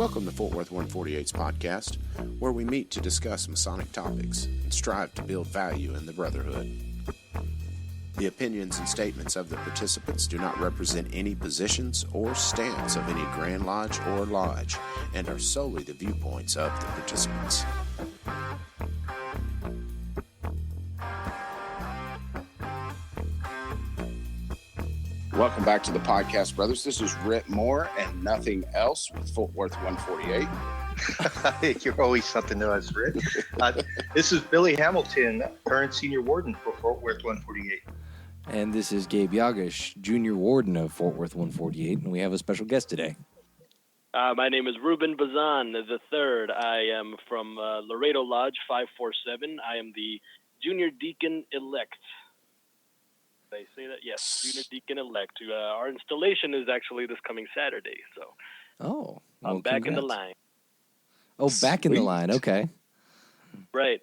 Welcome to Fort Worth 148's podcast, where we meet to discuss Masonic topics and strive to build value in the brotherhood. The opinions and statements of the participants do not represent any positions or stance of any Grand Lodge or Lodge and are solely the viewpoints of the participants. Welcome back to the podcast, brothers. This is Ritt Moore and nothing else with Fort Worth 148. You're always something to us, Ritt. This is Billy Hamilton, current senior warden for Fort Worth 148. And this is Gabe Yagish, junior warden of Fort Worth 148, and we have a special guest today. My name is Ruben Bazan III. I am from Laredo Lodge 547. I am the junior deacon elect. Did I say that? Yes, junior deacon elect. Our installation is actually this coming Saturday, so I'm back in the line. Oh, back in the line. Okay. Right.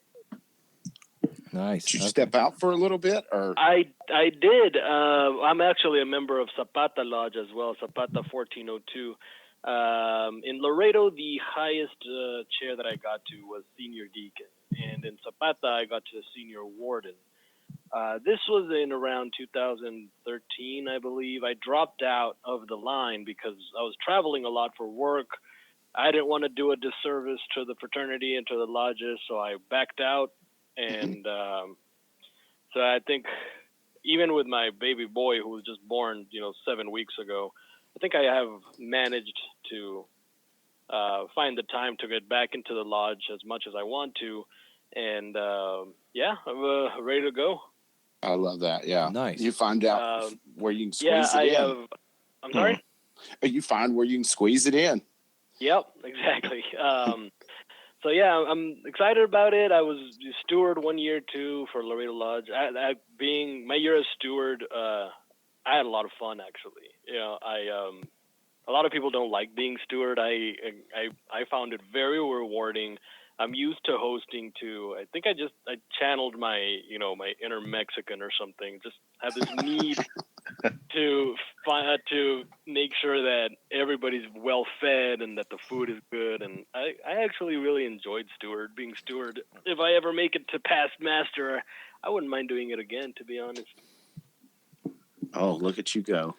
Nice. Did you step out for a little bit, or I did. I'm actually a member of Zapata Lodge as well, Zapata 1402. In Laredo, the highest chair that I got to was senior deacon, and in Zapata, I got to senior warden. This was in around 2013, I believe. I dropped out of the line because I was traveling a lot for work. I didn't want to do a disservice to the fraternity and to the lodges, so I backed out. And so I think even with my baby boy who was just born, 7 weeks ago, I think I have managed to find the time to get back into the lodge as much as I want to. And, I'm ready to go. I love that. Yeah. Nice. You find out where you can squeeze it in. I'm sorry? You find where you can squeeze it in. Yep, exactly. So, I'm excited about it. I was steward 1 year, too, for Laredo Lodge. Being my year as steward, I had a lot of fun, actually. A lot of people don't like being steward. I found it very rewarding. I'm used to hosting, too. I think I channeled my, my inner Mexican or something. Just have this need to make sure that everybody's well fed and that the food is good. And I actually really enjoyed being steward. If I ever make it to past master, I wouldn't mind doing it again, to be honest. Oh, look at you go.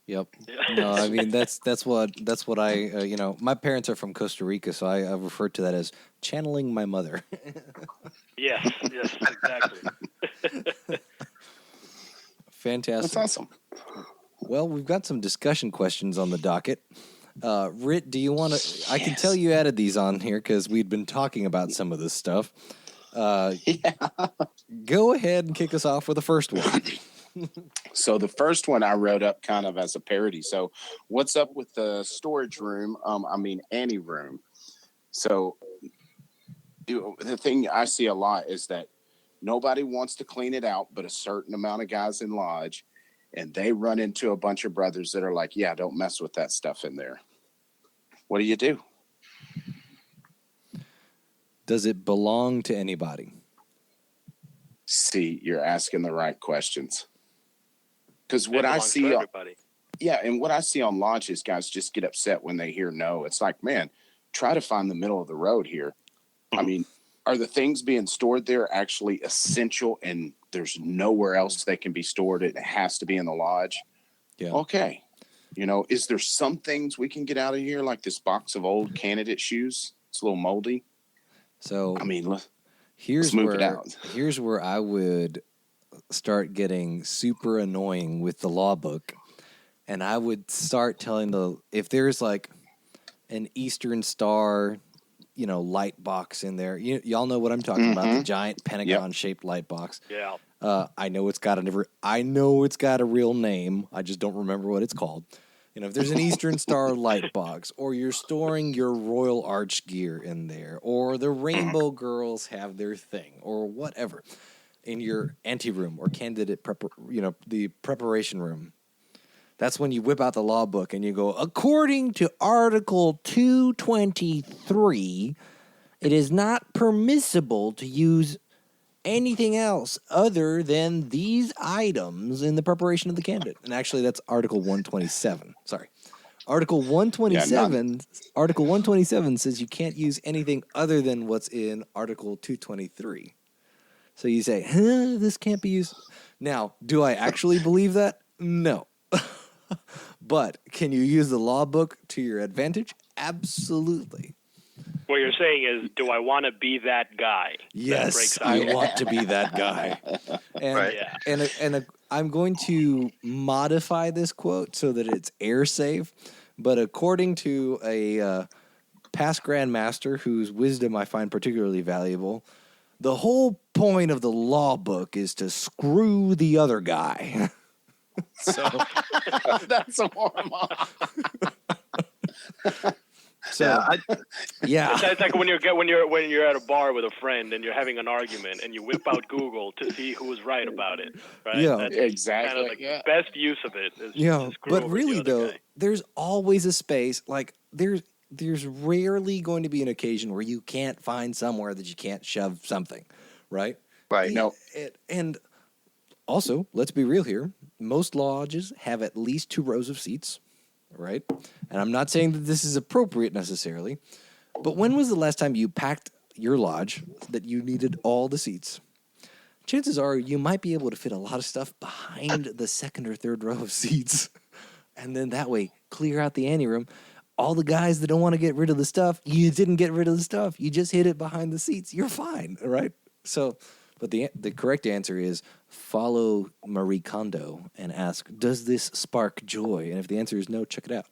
Yep. No, I mean that's what I my parents are from Costa Rica, so I refer to that as channeling my mother. Yes, exactly. Fantastic. That's awesome. Well, we've got some discussion questions on the docket. Ritt, do you want to? Yes. I can tell you added these on here because we'd been talking about some of this stuff. Go ahead and kick us off with the first one. So the first one I wrote up kind of as a parody. So what's up with the storage room? Anteroom. So the thing I see a lot is that nobody wants to clean it out, but a certain amount of guys in lodge, and they run into a bunch of brothers that are like, yeah, don't mess with that stuff in there. What do you do? Does it belong to anybody? See, you're asking the right questions. Because what I see, and what I see on lodges, guys just get upset when they hear no. It's like, man, try to find the middle of the road here. I mean, are the things being stored there actually essential and there's nowhere else they can be stored? It has to be in the lodge. Yeah. Okay. Is there some things we can get out of here, like this box of old candidate shoes? It's a little moldy. So, let's move it out. Here's where I would start getting super annoying with the law book, and I would start telling if there's like an Eastern Star, light box in there. Y'all know what I'm talking about, the giant pentagon-shaped light box. Yeah. I know it's got a real name. I just don't remember what it's called. If there's an Eastern Star light box, or you're storing your Royal Arch gear in there, or the Rainbow Girls have their thing, or whatever, in your anteroom or candidate the preparation room, that's when you whip out the law book and you go, according to Article 223, it is not permissible to use anything else other than these items in the preparation of the candidate. And actually, that's Article 127. Sorry. Article 127. Article 127 says you can't use anything other than what's in Article 223. So you say, this can't be used. Now, do I actually believe that? No. But can you use the law book to your advantage? Absolutely. What you're saying is, do I want to be that guy? Yes, I want to be that guy. And, Right. and I'm going to modify this quote so that it's air safe. But according to a past grandmaster whose wisdom I find particularly valuable, the whole point of the law book is to screw the other guy. So that's a warm up. So yeah, it's like when you're at a bar with a friend and you're having an argument and you whip out Google to see who's right about it. Right? Yeah, that's exactly. Kind of the best use of it. Is yeah, but really though, guy. there's always a space. Like there's rarely going to be an occasion where you can't find somewhere that you can't shove something, right? Right. No. And also, let's be real here. Most lodges have at least 2 rows of seats, right? And I'm not saying that this is appropriate necessarily, but when was the last time you packed your lodge that you needed all the seats? Chances are you might be able to fit a lot of stuff behind the 2nd or 3rd row of seats. And then that way, clear out the anteroom. All the guys that don't want to get rid of the stuff, you didn't get rid of the stuff. You just hid it behind the seats. You're fine, right? So, but the correct answer is follow Marie Kondo and ask, does this spark joy? And if the answer is no, check it out.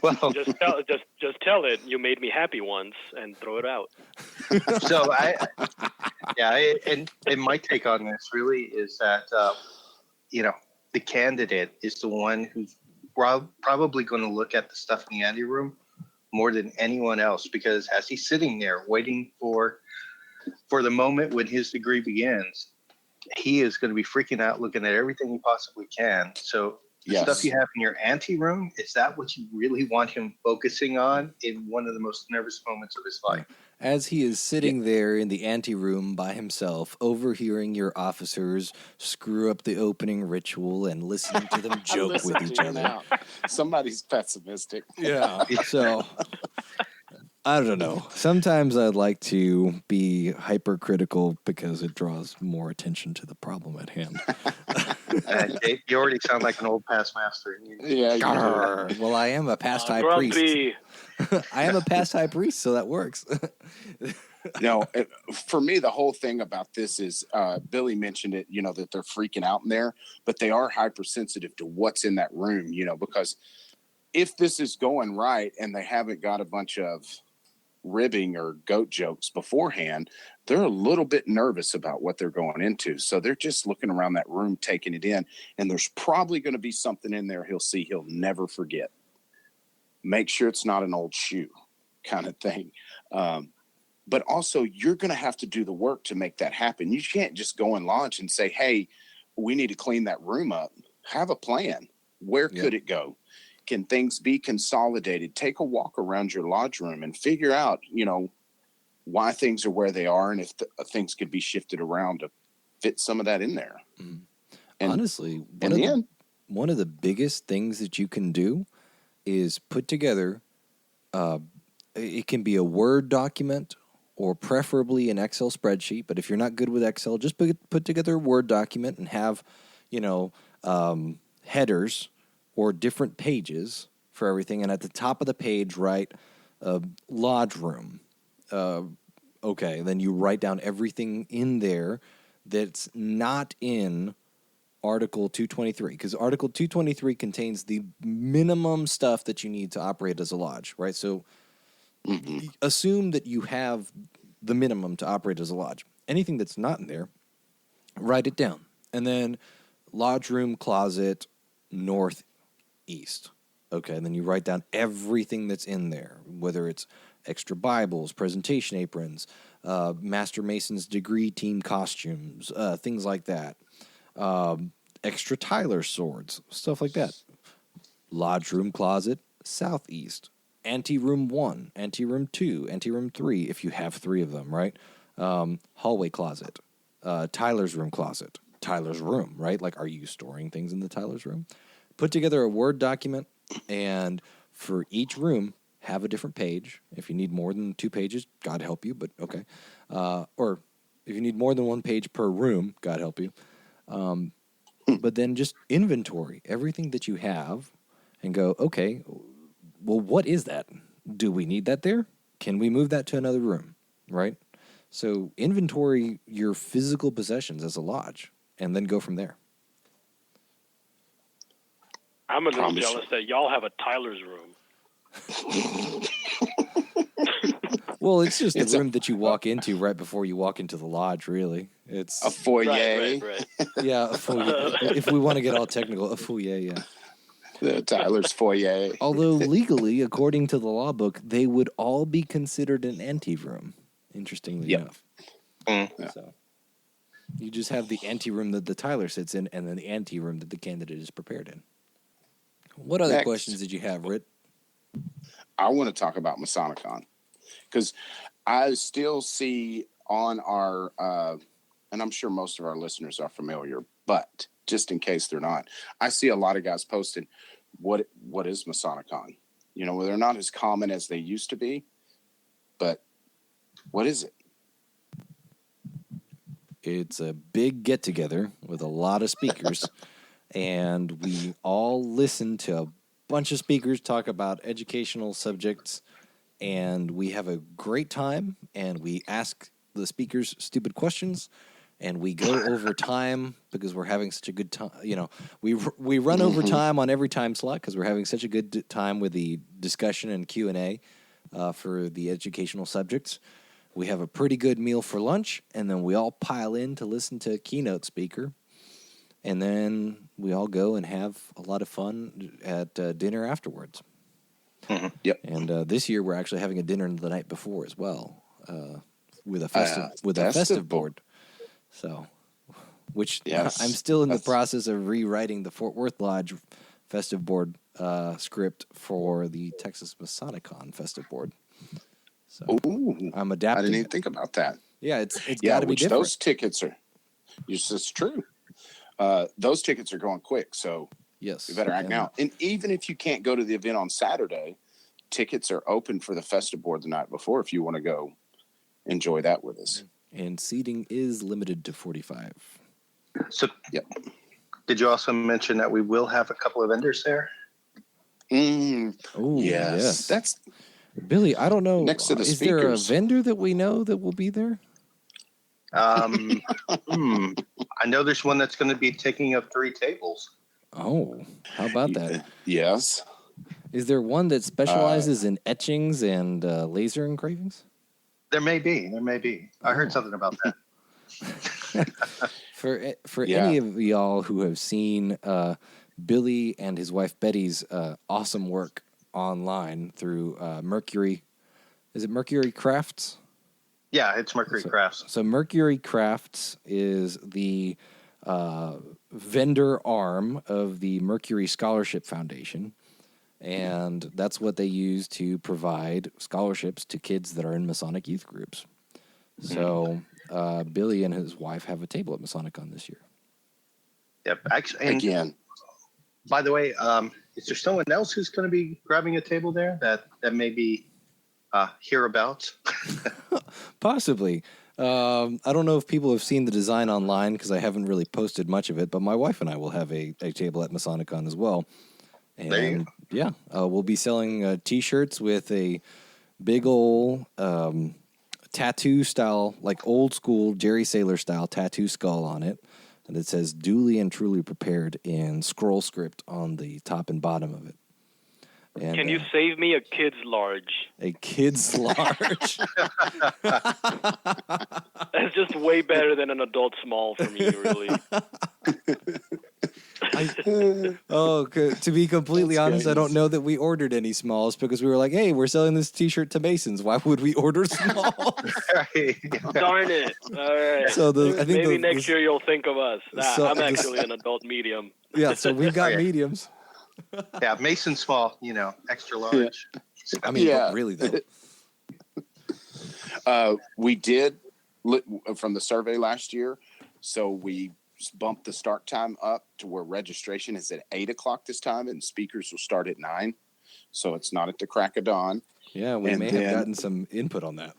Well, just tell it you made me happy once and throw it out. so and my take on this really is that the candidate is the one who's probably going to look at the stuff in the anteroom more than anyone else, because as he's sitting there waiting for the moment when his degree begins, he is going to be freaking out looking at everything he possibly can. So the stuff you have in your anteroom, is that what you really want him focusing on in one of the most nervous moments of his life? As he is sitting there in the anteroom by himself, overhearing your officers screw up the opening ritual and listening to them joke with each other. Now. Somebody's pessimistic. Yeah. So, I don't know. Sometimes I'd like to be hypercritical because it draws more attention to the problem at hand. Dave, you already sound like an old past master. Yeah. Well, I am a past high grumpy. priest. I am a past high priest, so that works. No, for me, the whole thing about this is Billy mentioned it, that they're freaking out in there, but they are hypersensitive to what's in that room, because if this is going right and they haven't got a bunch of ribbing or goat jokes beforehand, they're a little bit nervous about what they're going into. So they're just looking around that room, taking it in, and there's probably going to be something in there he'll never forget. Make sure it's not an old shoe kind of thing. But also, you're going to have to do the work to make that happen. You can't just go and launch and say, hey, we need to clean that room up. Have a plan. Where could it go? Can things be consolidated? Take a walk around your lodge room and figure out, why things are where they are and if things could be shifted around to fit some of that in there. Mm. And honestly, one of the biggest things that you can do is put together, it can be a Word document or preferably an Excel spreadsheet. But if you're not good with Excel, just put together a Word document and have, headers or different pages for everything. And at the top of the page, write lodge room. Okay, then you write down everything in there that's not in Article 223, because Article 223 contains the minimum stuff that you need to operate as a lodge, right? So assume that you have the minimum to operate as a lodge. Anything that's not in there, write it down. And then lodge room, closet, northeast. Okay, and then you write down everything that's in there, whether it's extra Bibles, presentation aprons, Master Mason's degree team costumes, things like that. Extra Tyler swords, stuff like that. Lodge room closet, southeast. Anteroom 1, anteroom 2, anteroom 3, if you have 3 of them, right? Hallway closet, Tyler's room closet, Tyler's room, right? Like, are you storing things in the Tyler's room? Put together a Word document And for each room, have a different page. If you need more than 2 pages, God help you, but okay. Or if you need more than 1 page per room, God help you. But then just inventory everything that you have and go, okay, well, what is that? Do we need that there? Can we move that to another room? Right? So inventory your physical possessions as a lodge and then go from there. I'm a little jealous that y'all have a Tyler's room. Well, it's just the room that you walk into right before you walk into the lodge, really. It's a foyer. Right. Yeah, a foyer. If we want to get all technical, a foyer, yeah. The Tyler's foyer. Although legally, according to the law book, they would all be considered an anteroom, interestingly enough. Yeah. So you just have the anteroom that the Tyler sits in and then the anteroom that the candidate is prepared in. What other questions did you have, Rit? I want to talk about MasoniCon because I still see on our, and I'm sure most of our listeners are familiar, but just in case they're not, I see a lot of guys posting, what is MasoniCon? You know, they're not as common as they used to be, but what is it? It's a big get-together with a lot of speakers, and we all listen to a bunch of speakers talk about educational subjects, and we have a great time, and we ask the speakers stupid questions, and we go over time because we're having such a good time. You know, we run over time on every time slot because we're having such a good time with the discussion and Q&A for the educational subjects. We have a pretty good meal for lunch, and then we all pile in to listen to a keynote speaker. And then we all go and have a lot of fun at dinner afterwards. Mm-hmm. Yep. And this year we're actually having a dinner the night before as well, with a festive board. So, which yes, I'm still in the process of rewriting the Fort Worth Lodge festive board script for the Texas MasoniCon festive board. So I'm adapting. I didn't even think about that. Yeah, it's got to be different. Those tickets are. It's true. Those tickets are going quick, so yes, you better act now. And even if you can't go to the event on Saturday, tickets are open for the festive board the night before if you want to go enjoy that with us. And seating is limited to 45. So, did you also mention that we will have a couple of vendors there? Oh, yes. That's Billy. I don't know. Next to the is speakers. There a vendor that we know that will be there? I know there's one that's going to be taking up 3 tables. Oh, how about that? Yes. Is there one that specializes in etchings and laser engravings? There may be. I heard something about that. For any of y'all who have seen Billy and his wife Betty's awesome work online through Mercury, is it Mercury Crafts? Yeah, it's Mercury Crafts. So Mercury Crafts is the vendor arm of the Mercury Scholarship Foundation, and that's what they use to provide scholarships to kids that are in Masonic youth groups. So Billy and his wife have a table at MasoniCon this year. Yep. Actually, and again, by the way, is there someone else who's going to be grabbing a table there that may be hereabouts? Possibly. I don't know if people have seen the design online because I haven't really posted much of it, but my wife and I will have a table at MasoniCon as well. And there you go. We'll be selling T-shirts with a big old tattoo style, like old school Jerry Saylor style tattoo skull on it. And it says duly and truly prepared in scroll script on the top and bottom of it. And, can you save me a kid's large? A kid's large. That's just way better than an adult small for me, really. To be completely honest, I don't know that we ordered any smalls because we were like, hey, we're selling this T-shirt to Masons. Why would we order smalls? Darn it. All right. So I think maybe next year you'll think of us. I'm actually an adult medium. Yeah, so we've got mediums. Yeah, Mason small, extra large. Yeah. I mean, but really though. We did from the survey last year. So we bumped the start time up to where registration is at 8:00 this time, and speakers will start at 9. So it's not at the crack of dawn. Yeah, we may have gotten some input on that.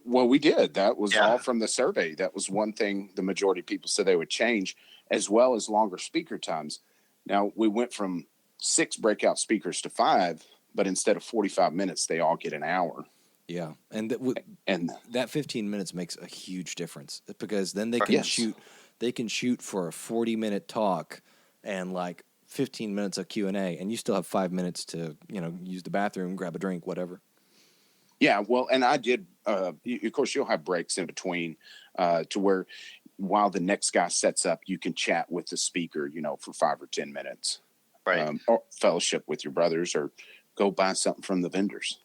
Well, we did. That was all from the survey. That was one thing the majority of people said they would change, as well as longer speaker times. Now, we went from 6 breakout speakers to 5, but instead of 45 minutes, they all get an hour. Yeah, and that 15 minutes makes a huge difference, because then they can shoot for a 40-minute talk and like 15 minutes of Q&A, and you still have 5 minutes to, use the bathroom, grab a drink, whatever. Yeah, well, and I did, of course, you'll have breaks in between to where while the next guy sets up, you can chat with the speaker, for 5 or 10 minutes. Right. Or fellowship with your brothers, or go buy something from the vendors.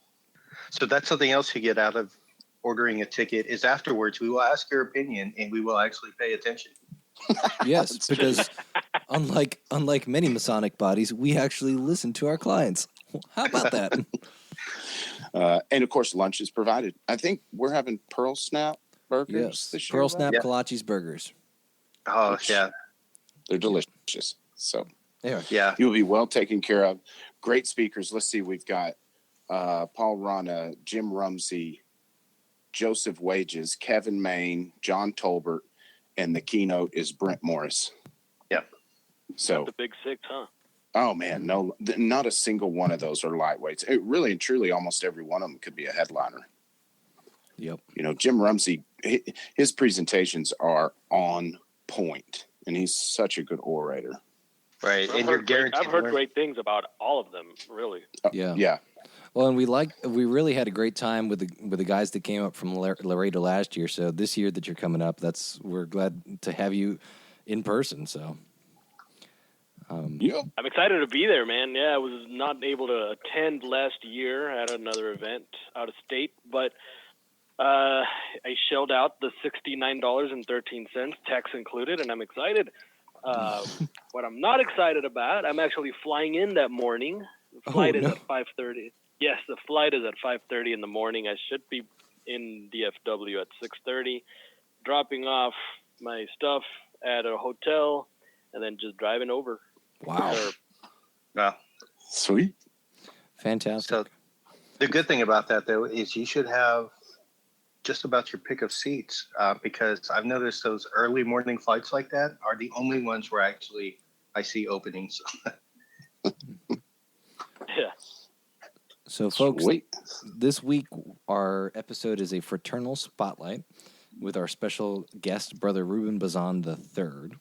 So that's something else you get out of ordering a ticket, is afterwards we will ask your opinion and we will actually pay attention. Yes, because unlike many Masonic bodies, we actually listen to our clients. How about that? And of course, lunch is provided. I think we're having Pearl Snap burgers this year. Pearl Snap Kolache's burgers. Oh, yeah. They're delicious. So, yeah, you'll be well taken care of. Great speakers. Let's see. We've got Paul Rana, Jim Rumsey, Joseph Wages, Kevin Main, John Tolbert, and the keynote is Brent Morris. Yep. So the big 6, huh? Oh man, no, not a single one of those are lightweights. It really and truly, almost every one of them could be a headliner. Yep. Jim Rumsey, his presentations are on point, and he's such a good orator. Right, and you're guaranteed. I've heard great things about all of them. Really. Yeah. Well, and we really had a great time with the guys that came up from Laredo last year. So this year that you're coming up, we're glad to have you in person. So. I'm excited to be there, man. Yeah, I was not able to attend last year at another event out of state, but I shelled out the $69.13, tax included, and I'm excited. What I'm not excited about, I'm actually flying in that morning. The flight is at 5:30. Yes, the flight is at 5:30 in the morning. I should be in DFW at 6:30, dropping off my stuff at a hotel, and then just driving over. Wow. Sweet. Fantastic. So the good thing about that, though, is you should have just about your pick of seats, because I've noticed those early morning flights like that are the only ones where actually I see openings. Yeah. So, folks, this week our episode is a Fraternal Spotlight with our special guest, Brother Ruben Bazan III.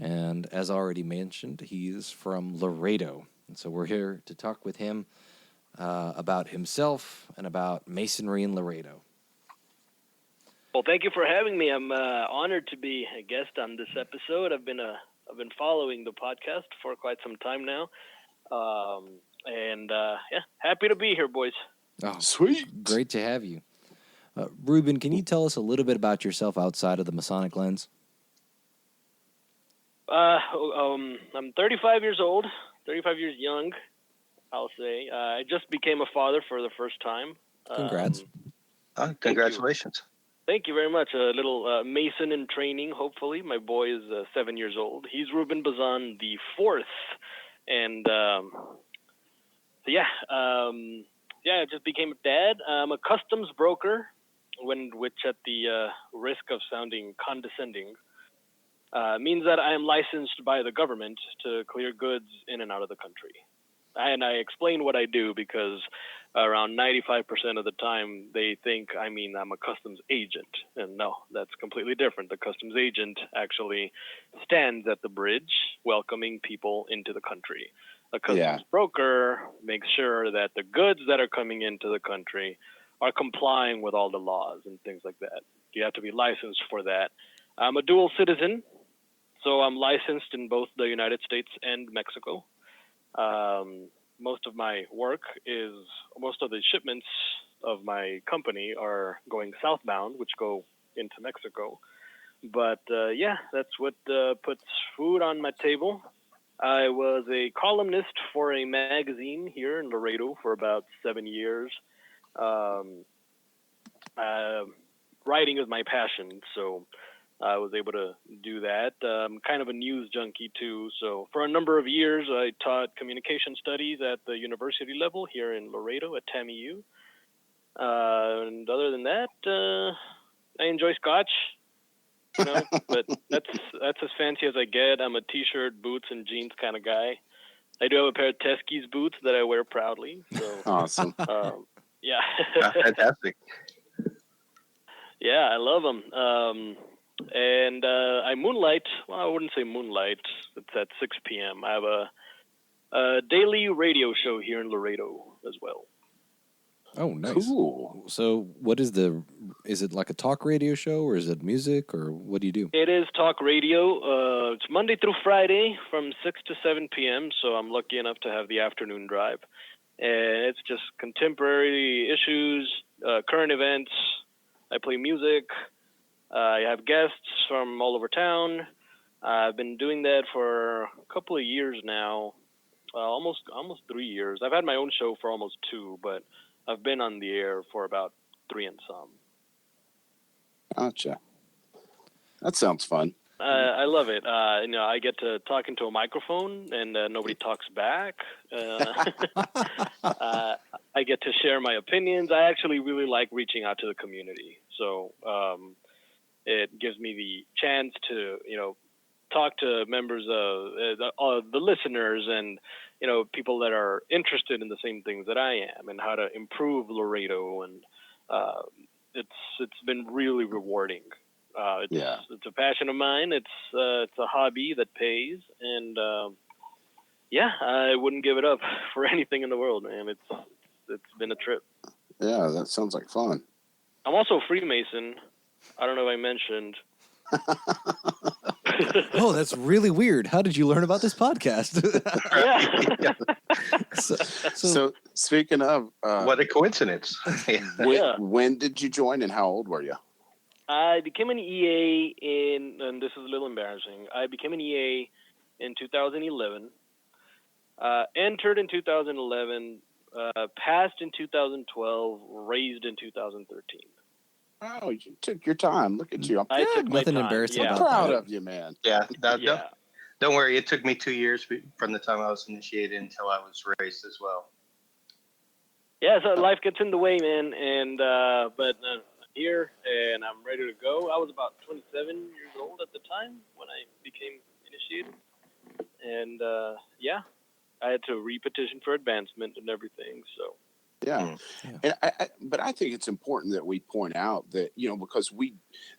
And as already mentioned, he's from Laredo. And so we're here to talk with him about himself and about Masonry in Laredo. Well, thank you for having me. I'm honored to be a guest on this episode. I've been following the podcast for quite some time now. Happy to be here, boys. Oh, sweet. Great to have you. Ruben, can you tell us a little bit about yourself outside of the Masonic lens? I'm 35 years old, 35 years young, I'll say. I just became a father for the first time. Congrats. Congratulations. Thank you very much. A little Mason in training, hopefully. My boy is 7 years old. He's Ruben Bazan the IV. And, I just became a dad. I'm a customs broker, which at the risk of sounding condescending, means that I am licensed by the government to clear goods in and out of the country. And I explain what I do because around 95% of the time they think I'm a customs agent. And no, that's completely different. The customs agent actually stands at the bridge welcoming people into the country. A customs broker makes sure that the goods that are coming into the country are complying with all the laws and things like that. You have to be licensed for that. I'm a dual citizen, so I'm licensed in both the United States and Mexico. Most of the shipments of my company are going southbound, which go into Mexico. But that's what puts food on my table. I was a columnist for a magazine here in Laredo for about 7 years. Writing is my passion, so I was able to do that. I'm kind of a news junkie too. So for a number of years, I taught communication studies at the university level here in Laredo at TAMU. And other than that, I enjoy Scotch, but that's as fancy as I get. I'm a t-shirt, boots, and jeans kind of guy. I do have a pair of Teskey's boots that I wear proudly. So awesome. Yeah. Fantastic. Yeah, I love them. And I moonlight. Well, I wouldn't say moonlight. It's at 6 p.m. I have a daily radio show here in Laredo as well. Oh, nice. Cool. So what is it like a talk radio show, or is it music, or what do you do? It is talk radio. It's Monday through Friday from 6 to 7 p.m., so I'm lucky enough to have the afternoon drive. And it's just contemporary issues, current events. I play music. I have guests from all over town. I've been doing that for a couple of years now, almost 3 years. I've had my own show for almost 2, but I've been on the air for about 3 and some. Gotcha. That sounds fun. I love it. I get to talk into a microphone and nobody talks back. I get to share my opinions. I actually really like reaching out to the community. So it gives me the chance to, talk to members of the listeners and, people that are interested in the same things that I am and how to improve Laredo. And it's been really rewarding. It's a passion of mine. It's a hobby that pays, and I wouldn't give it up for anything in the world, man. It's been a trip. Yeah, that sounds like fun. I'm also a Freemason. I don't know if I mentioned. Oh, that's really weird. How did you learn about this podcast? Yeah. So speaking of, what a coincidence. When did you join, and how old were you? I became an EA and this is a little embarrassing, I became an EA in 2011, entered in 2011, passed in 2012, raised in 2013. Oh, you took your time. Look at you. I took my nothing time. embarrassing I'm about proud that. of you, man. Yeah, Yeah. don't worry. It took me 2 years from the time I was initiated until I was raised as well. Yeah, so life gets in the way, man, and but I'm here and I'm ready to go. I was about 27 years old at the time when I became initiated, and I had to repetition for advancement and everything. So Yeah. And but I think it's important that we point out that, because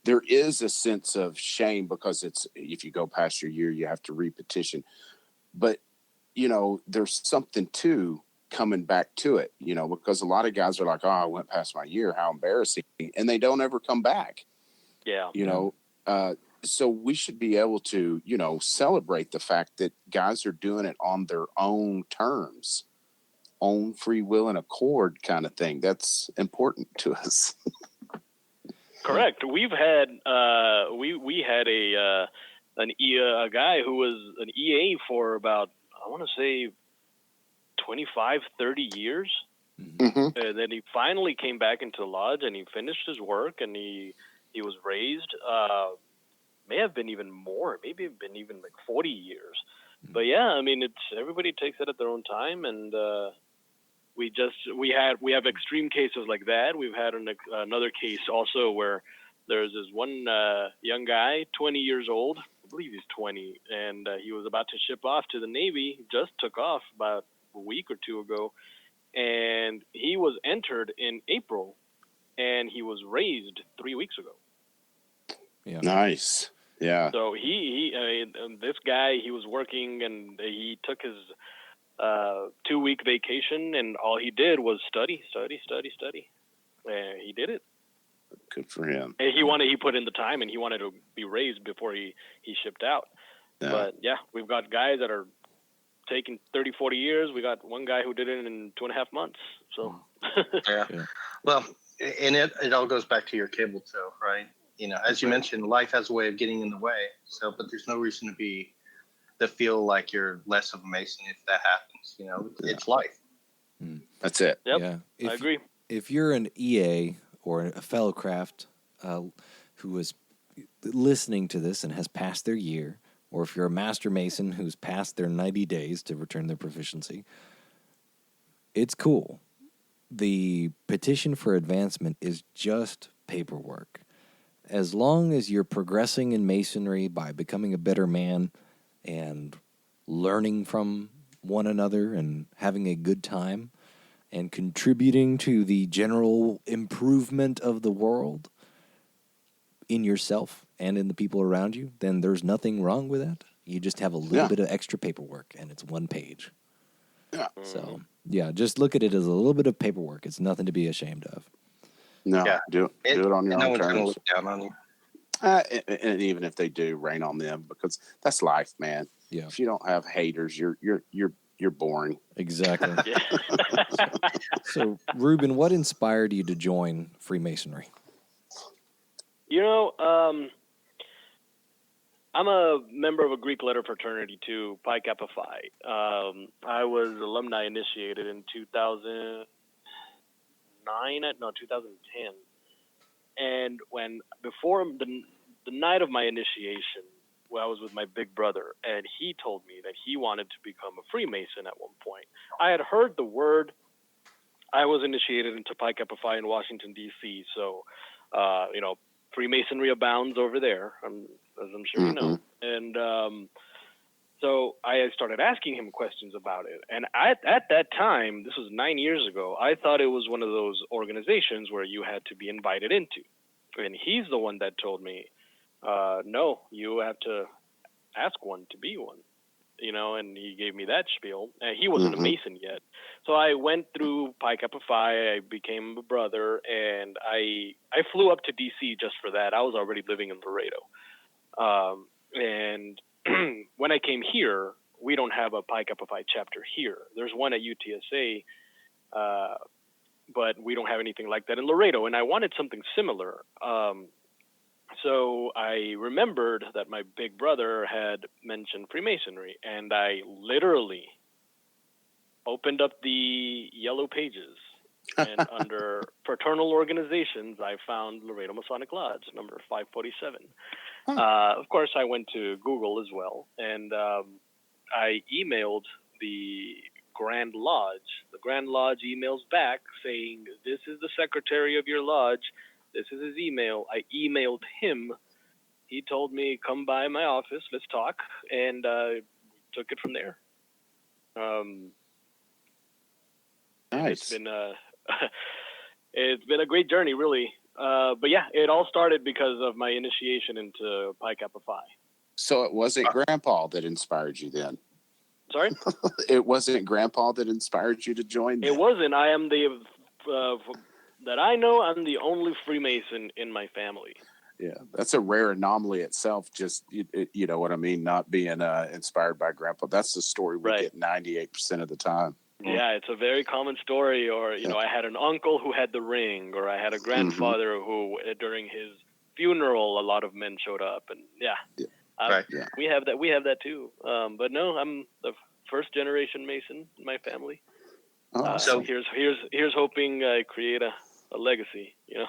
there is a sense of shame because it's, if you go past your year, you have to repetition. But, there's something to coming back to it, because a lot of guys are like, oh, I went past my year. How embarrassing. And they don't ever come back. Yeah. So we should be able to, celebrate the fact that guys are doing it on their own terms. Own free will and accord kind of thing. That's important to us. Correct. We've had we had a guy who was an EA for about, I want to say 25, 30 years. Mm-hmm. And then he finally came back into the lodge and he finished his work and he was raised. May have been even more. Maybe been even like 40 years. But yeah, I mean, it's everybody takes it at their own time, and we have extreme cases like that. We've had another case also where there's this one young guy, 20 years old, I believe he's 20, and he was about to ship off to the Navy. He just took off about a week or two ago, and he was entered in April, and he was raised 3 weeks ago. Yeah. Nice. Yeah. So this guy, he was working and he took his 2-week vacation, and all he did was study. And he did it. Good for him. And he put in the time, and he wanted to be raised before he shipped out. Yeah. But yeah, we've got guys that are taking 30, 40 years. We got one guy who did it in 2.5 months. So Yeah. Well, and it all goes back to your cable toe, right? As you mentioned, life has a way of getting in the way. So, but there's no reason to feel like you're less of a Mason if that happens. It's life. That's it. Yep. Yeah. I agree. If you're an EA or a fellow craft who is, listening to this and has passed their year, or if you're a Master Mason who's passed their 90 days to return their proficiency, it's cool. The petition for advancement is just paperwork. As long as you're progressing in Masonry by becoming a better man and learning from one another and having a good time and contributing to the general improvement of the world in yourself and in the people around you, then there's nothing wrong with that. You just have a little bit of extra paperwork, and it's one page. Yeah. So, yeah, just look at it as a little bit of paperwork. It's nothing to be ashamed of. No, do it on your own terms. No one's going to look down on you. And even if they do, rain on them, because that's life, man. Yeah. If you don't have haters, you're boring. Exactly. So, Ruben, what inspired you to join Freemasonry? You know, I'm a member of a Greek letter fraternity too, Pi Kappa Phi. I was alumni initiated in 2010. And before the night of my initiation, I was with my big brother, and he told me that he wanted to become a Freemason at one point. I had heard the word. I was initiated into Pi Kappa Phi in Washington, D.C., so, Freemasonry abounds over there, as I'm sure you know. And so I started asking him questions about it. And at that time, this was 9 years ago, I thought it was one of those organizations where you had to be invited into. And he's the one that told me, no, you have to ask one to be one. And he gave me that spiel. And he wasn't a Mason yet. So I went through Pi Kappa Phi, I became a brother, and I flew up to D.C. just for that. I was already living in Laredo. And when I came here, we don't have a Pi Kappa Phi chapter here. There's one at UTSA, but we don't have anything like that in Laredo. And I wanted something similar. So I remembered that my big brother had mentioned Freemasonry, and I literally opened up the yellow pages, and under fraternal organizations, I found Laredo Masonic Lodge, number 547. Of course, I went to Google as well, and I emailed the Grand Lodge. The Grand Lodge emails back saying, "This is the secretary of your lodge. This is his email." I emailed him. He told me, "Come by my office, let's talk," and took it from there. Nice. It's been a great journey, really. But yeah, it all started because of my initiation into Pi Kappa Phi. So it wasn't Grandpa that inspired you then? Sorry? It wasn't Grandpa that inspired you to join then? It wasn't. I am that I know, I'm the only Freemason in my family. Yeah, that's a rare anomaly itself. Just, you know what I mean? Not being inspired by Grandpa. That's the story we get 98% of the time. Yeah, it's a very common story. Or, I had an uncle who had the ring, or I had a grandfather who, during his funeral, a lot of men showed up. And we have that. We have that too. But no, I'm the first generation Mason in my family. So here's hoping I create a legacy, Yeah.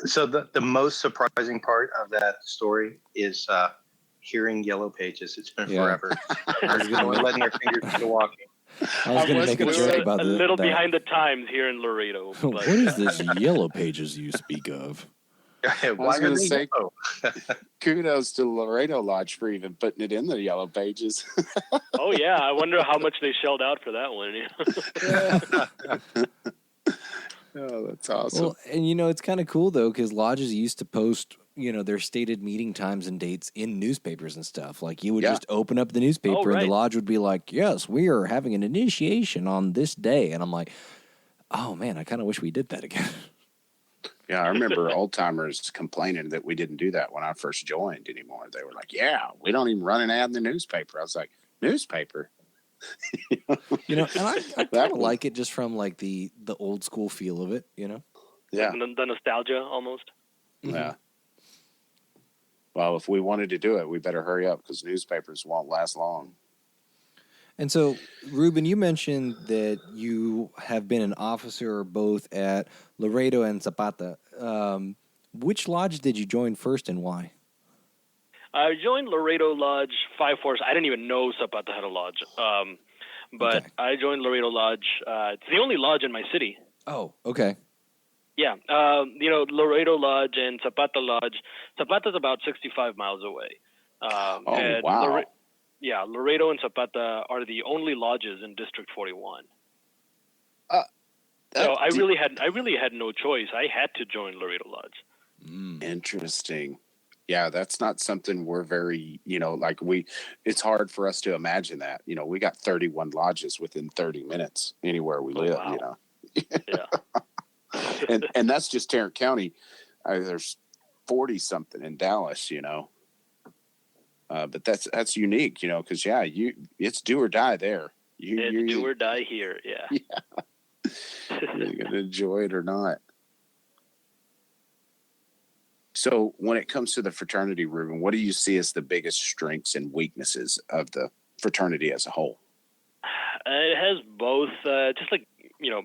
So the most surprising part of that story is hearing Yellow Pages. It's been forever. We're letting our fingers go walking. I was going to make a joke about a little behind the times here in Laredo. But what is this Yellow Pages you speak of? I was going to say, kudos to Laredo Lodge for even putting it in the Yellow Pages. Oh, yeah. I wonder how much they shelled out for that one. Oh, that's awesome. Well, and it's kind of cool, though, because lodges used to post, their stated meeting times and dates in newspapers and stuff. Like, you would just open up the newspaper and the lodge would be like, "Yes, we are having an initiation on this day." And I'm like, oh, man, I kind of wish we did that again. Yeah, I remember old timers complaining that we didn't do that when I first joined anymore. They were like, "Yeah, we don't even run an ad in the newspaper." I was like, "Newspaper?" And I kind of like it just from like the old school feel of it, Yeah. The nostalgia almost. Yeah. Well, if we wanted to do it, we better hurry up because newspapers won't last long. And so, Ruben, you mentioned that you have been an officer both at Laredo and Zapata. Which lodge did you join first and why? I joined Laredo Lodge 5-4. I didn't even know Zapata had a lodge. But Okay. I joined Laredo Lodge. It's the only lodge in my city. Oh, okay. Yeah. Laredo Lodge and Zapata Lodge. Zapata's about 65 miles away. Wow. Laredo and Zapata are the only lodges in District 41. So I really had no choice. I had to join Laredo Lodge. Interesting. Yeah, that's not something we're very, it's hard for us to imagine that. We got 31 lodges within 30 minutes anywhere we live, wow. Yeah. and that's just Tarrant County. There's 40 something in Dallas, but that's unique, because it's do or die there. It's do or die here. Yeah. You're going to enjoy it or not. So when it comes to the fraternity, Ruben, what do you see as the biggest strengths and weaknesses of the fraternity as a whole? It has both, just like,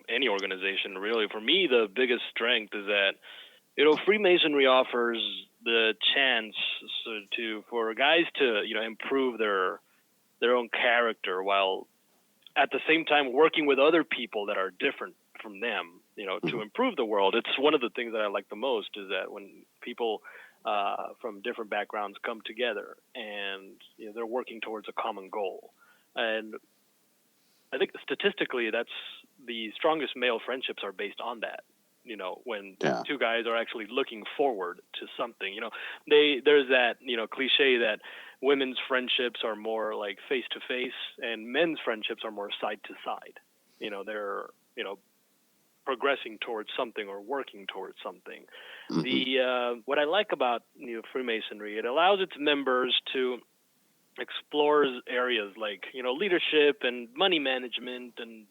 any organization, really. For me, the biggest strength is that, Freemasonry offers the chance for guys to, improve their own character while at the same time working with other people that are different from them, to improve the world. It's one of the things that I like the most is that when people from different backgrounds come together and they're working towards a common goal. And I think statistically that's the strongest male friendships are based on that. When two guys are actually looking forward to something, there's that, cliche that women's friendships are more like face to face and men's friendships are more side to side. They're, progressing towards something or working towards something. Mm-hmm. What I like about Freemasonry, it allows its members to explore areas like leadership and money management and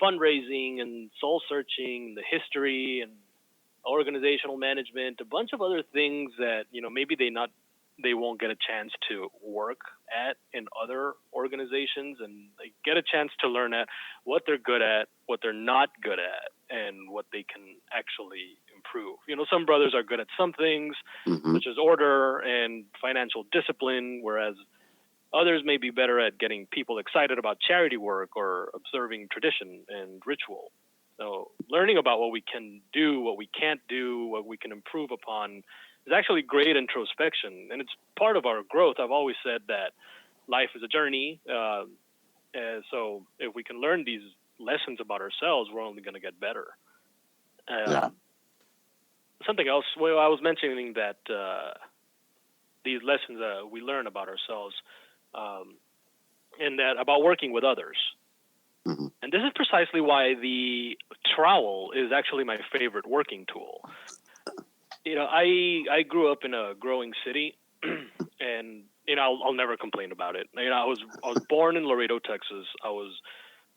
fundraising and soul searching, the history and organizational management, a bunch of other things that maybe they won't get a chance to work at in other organizations, and they get a chance to learn at what they're good at, what they're not good at, and what they can actually improve. Some brothers are good at some things, such as order and financial discipline, whereas others may be better at getting people excited about charity work or observing tradition and ritual. So learning about what we can do, what we can't do, what we can improve upon is actually great introspection, and it's part of our growth. I've always said that life is a journey, so if we can learn these lessons about ourselves, we're only going to get better. Something else, I was mentioning that these lessons we learn about ourselves, and that about working with others. Mm-hmm. And this is precisely why the trowel is actually my favorite working tool. I grew up in a growing city, and I'll never complain about it. I was born in Laredo, Texas. I was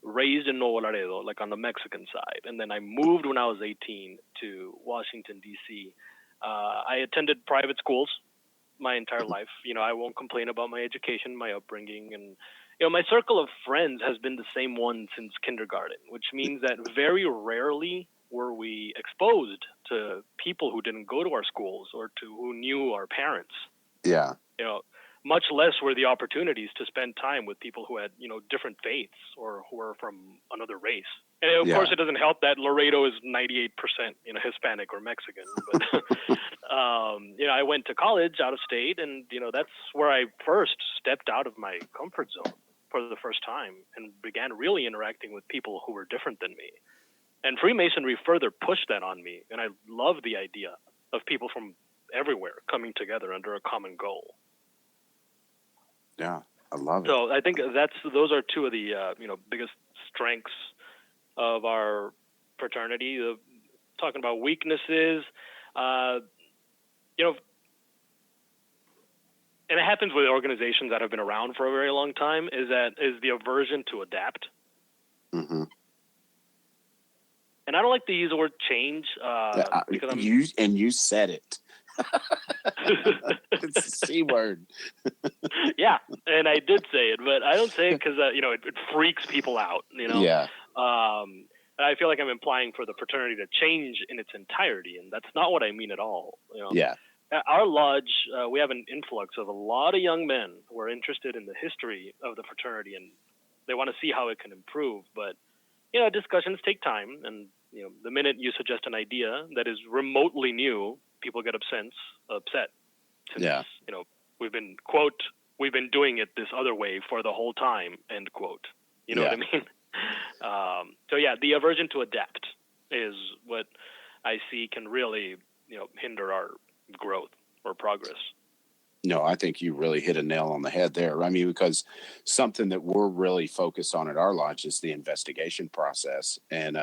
raised in Nuevo Laredo, like on the Mexican side, and then I moved when I was 18 to Washington D.C. I attended private schools my entire life. I won't complain about my education, my upbringing, and my circle of friends has been the same one since kindergarten, which means that very rarely were we exposed to people who didn't go to our schools or who knew our parents. Yeah. Much less were the opportunities to spend time with people who had, different faiths or who were from another race. And of course, it doesn't help that Laredo is 98%, Hispanic or Mexican. But, I went to college out of state, and, that's where I first stepped out of my comfort zone for the first time and began really interacting with people who were different than me. And Freemasonry further pushed that on me, and I love the idea of people from everywhere coming together under a common goal. Yeah, I love it. So I think those are two of the biggest strengths of our fraternity. Talking about weaknesses, and it happens with organizations that have been around for a very long time, is the aversion to adapt. Mm-hmm. And I don't like to use the word change because you said it. It's the C word. Yeah, and I did say it, but I don't say it because it freaks people out. Yeah. I feel like I'm implying for the fraternity to change in its entirety, and that's not what I mean at all. Yeah. At our lodge, we have an influx of a lot of young men who are interested in the history of the fraternity, and they want to see how it can improve. But discussions take time, and the minute you suggest an idea that is remotely new, people get upset. Since, we've been doing it this other way for the whole time, end quote. You know what I mean? The aversion to adapt is what I see can really, hinder our growth or progress. No, I think you really hit a nail on the head there. I mean, because something that we're really focused on at our lodge is the investigation process. And,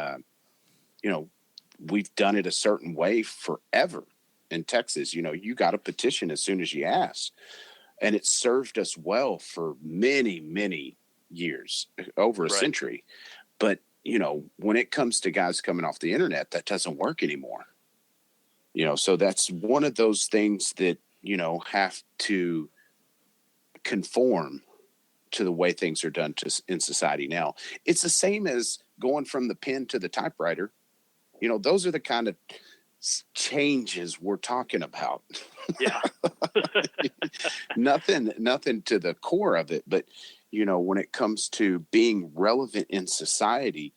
we've done it a certain way forever in Texas. You got a petition as soon as you ask. And it served us well for many, many years, over a century. But, when it comes to guys coming off the internet, that doesn't work anymore. So that's one of those things that, have to conform to the way things are done in society now. It's the same as going from the pen to the typewriter. Those are the kind of changes we're talking about. Yeah. Nothing to the core of it, but when it comes to being relevant in society,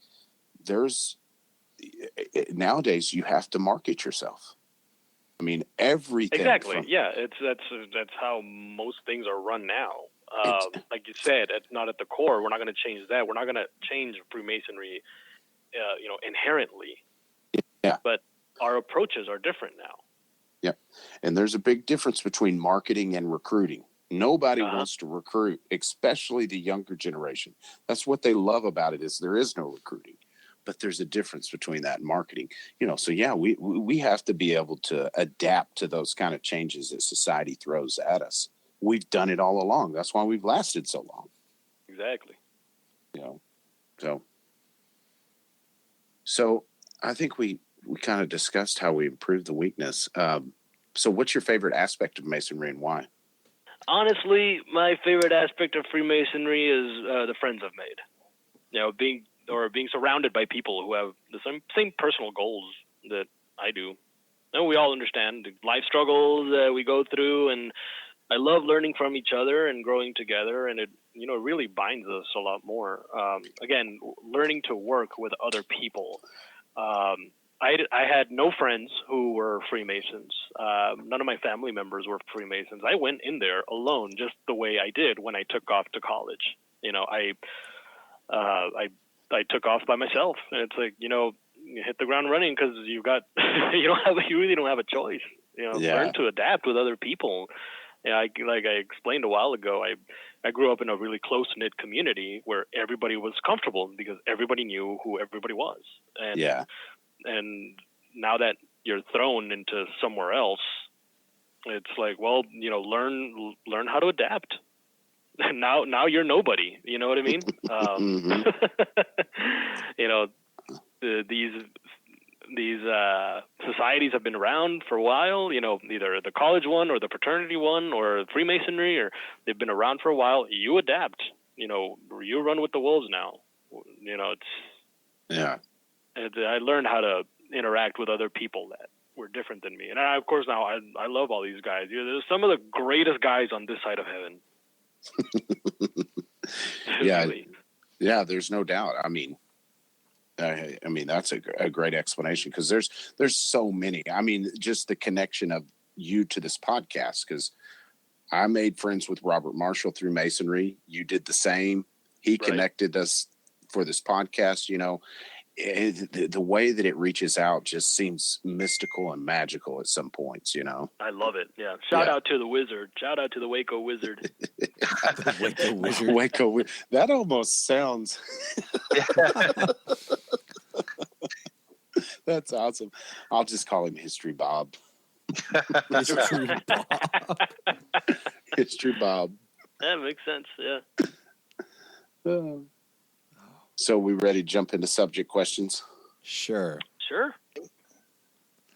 nowadays you have to market yourself. I mean, everything. Exactly. That's how most things are run now. Like you said, it's not at the core. We're not going to change that. We're not going to change Freemasonry, inherently. Yeah. But our approaches are different now. Yeah. And there's a big difference between marketing and recruiting. Nobody wants to recruit, especially the younger generation. That's what they love about it, is there is no recruiting. But there's a difference between that and marketing. We have to be able to adapt to those kind of changes that society throws at us. We've done it all along. That's why we've lasted so long. Exactly. So I think we kind of discussed how we improved the weakness. So what's your favorite aspect of Masonry and why? Honestly, my favorite aspect of Freemasonry is the friends I've made. Being surrounded by people who have the same personal goals that I do. And we all understand the life struggles that we go through, and I love learning from each other and growing together, and it really binds us a lot more. Again, learning to work with other people. I had no friends who were Freemasons. None of my family members were Freemasons. I went in there alone, just the way I did when I took off to college. I took off by myself, and it's like, you hit the ground running because you really don't have a choice. Learn to adapt with other people. Like I explained a while ago, I grew up in a really close-knit community where everybody was comfortable because everybody knew who everybody was. And now that you're thrown into somewhere else, it's like, well, learn how to adapt. And now you're nobody. You know what I mean? These societies have been around for a while. Either the college one or the fraternity one or Freemasonry, or they've been around for a while. You adapt. You run with the wolves now. I learned how to interact with other people that were different than me. And of course, now I love all these guys. They're some of the greatest guys on this side of heaven. Yeah, there's no doubt. I mean, that's a great explanation, because there's so many. I mean, just the connection of you to this podcast, because I made friends with Robert Marshall through Masonry. You did the same. He connected us for this podcast. The way that it reaches out just seems mystical and magical at some points, I love it. Yeah. Shout out to the wizard. Shout out to the Waco wizard. The Waco wizard. Waco. That almost sounds. That's awesome. I'll just call him History Bob. History Bob. History Bob. That makes sense. Yeah. So we ready to jump into subject questions? Sure.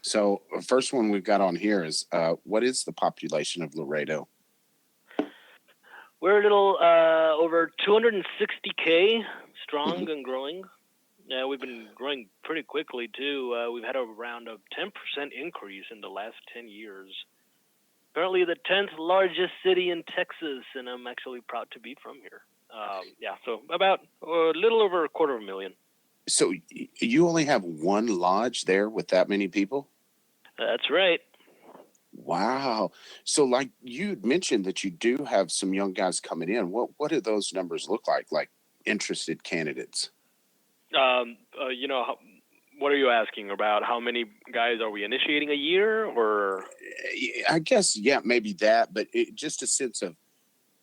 So the first one we've got on here is, what is the population of Laredo? We're a little over 260K strong and growing. Yeah, we've been growing pretty quickly too. We've had around a 10% increase in the last 10 years. Currently the 10th largest city in Texas, and I'm actually proud to be from here. So about a little over 250,000. So you only have one lodge there with that many people? That's right. Wow. So like you mentioned that you do have some young guys coming in. What do those numbers look like interested candidates? What are you asking about? How many guys are we initiating a year, or? I guess, yeah, maybe that, but just a sense of,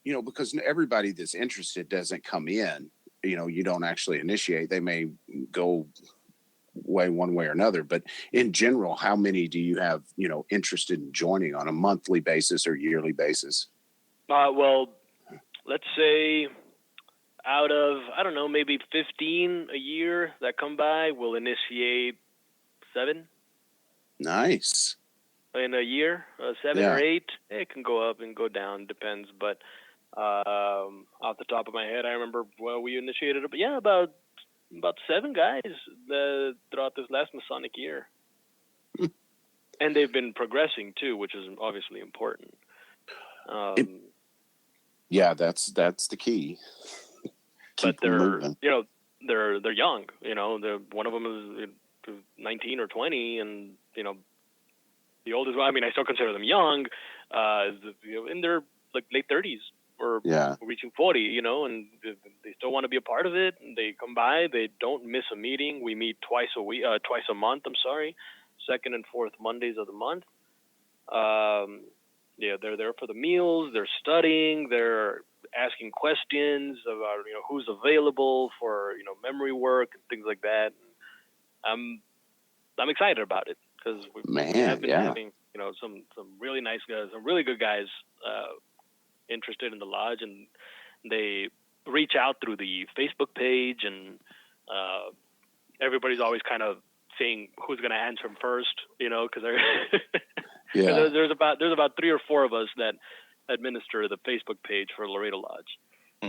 because everybody that's interested doesn't come in, you don't actually initiate. They may go one way or another, but in general, how many do you have, interested in joining on a monthly basis or yearly basis? Well, let's say out of, I don't know, maybe 15 a year that come by, we'll initiate 7. Nice. In a year, 7 or 8. It can go up and go down, depends. But off the top of my head, I remember we initiated about 7 guys throughout this last Masonic year. And they've been progressing too, which is obviously important. That's the key. But they're they're young. One of them is 19 or 20, and the oldest one, I still consider them young, in their late 30s or reaching 40, and they still want to be a part of it. And they come by, they don't miss a meeting. We meet twice a month, second and fourth Mondays of the month. They're there for the meals, they're studying, they're asking questions about, who's available for, memory work and things like that. I'm excited about it because we have been having, some really nice guys, some really good guys interested in the lodge, and they reach out through the Facebook page, and everybody's always kind of saying who's going to answer them first, because there's about 3 or 4 of us that administer the Facebook page for Laredo Lodge.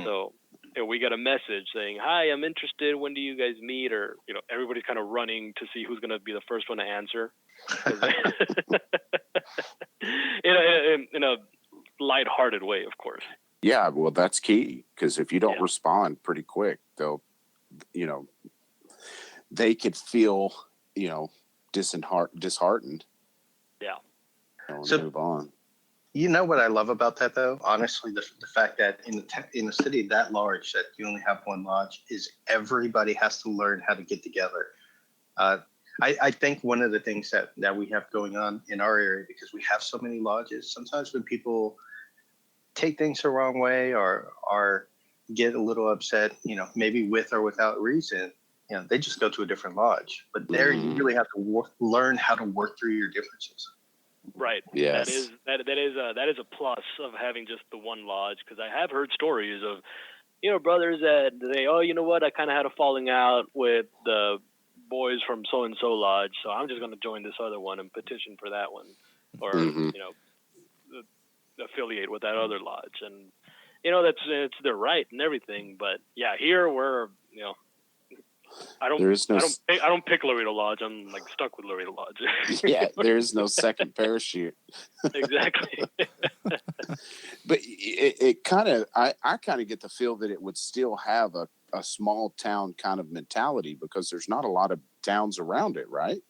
So if we get a message saying, "Hi, I'm interested. When do you guys meet?" Or everybody's kind of running to see who's going to be the first one to answer. in a lighthearted way, of course. Yeah, well, that's key, because if you don't respond pretty quick, they'll, they could feel, disheartened. Yeah. So move on. You know what I love about that, though? Honestly, the fact that in a city that large that you only have one lodge is everybody has to learn how to get together. I think one of the things that we have going on in our area, because we have so many lodges, sometimes when people take things the wrong way or get a little upset, maybe with or without reason, they just go to a different lodge. But there you really have to learn how to work through your differences. Right. Yes. That is a plus of having just the one lodge, because I have heard stories of, brothers that you know what, I kind of had a falling out with the boys from so and so lodge, so I'm just going to join this other one and petition for that one, or affiliate with that other lodge, and it's their right and everything. But here we're I don't pick Laredo Lodge. I'm stuck with Laredo Lodge. Yeah, there is no second parachute. Exactly. But it kind of, I kind of get the feel that it would still have a small town kind of mentality, because there's not a lot of towns around it, right?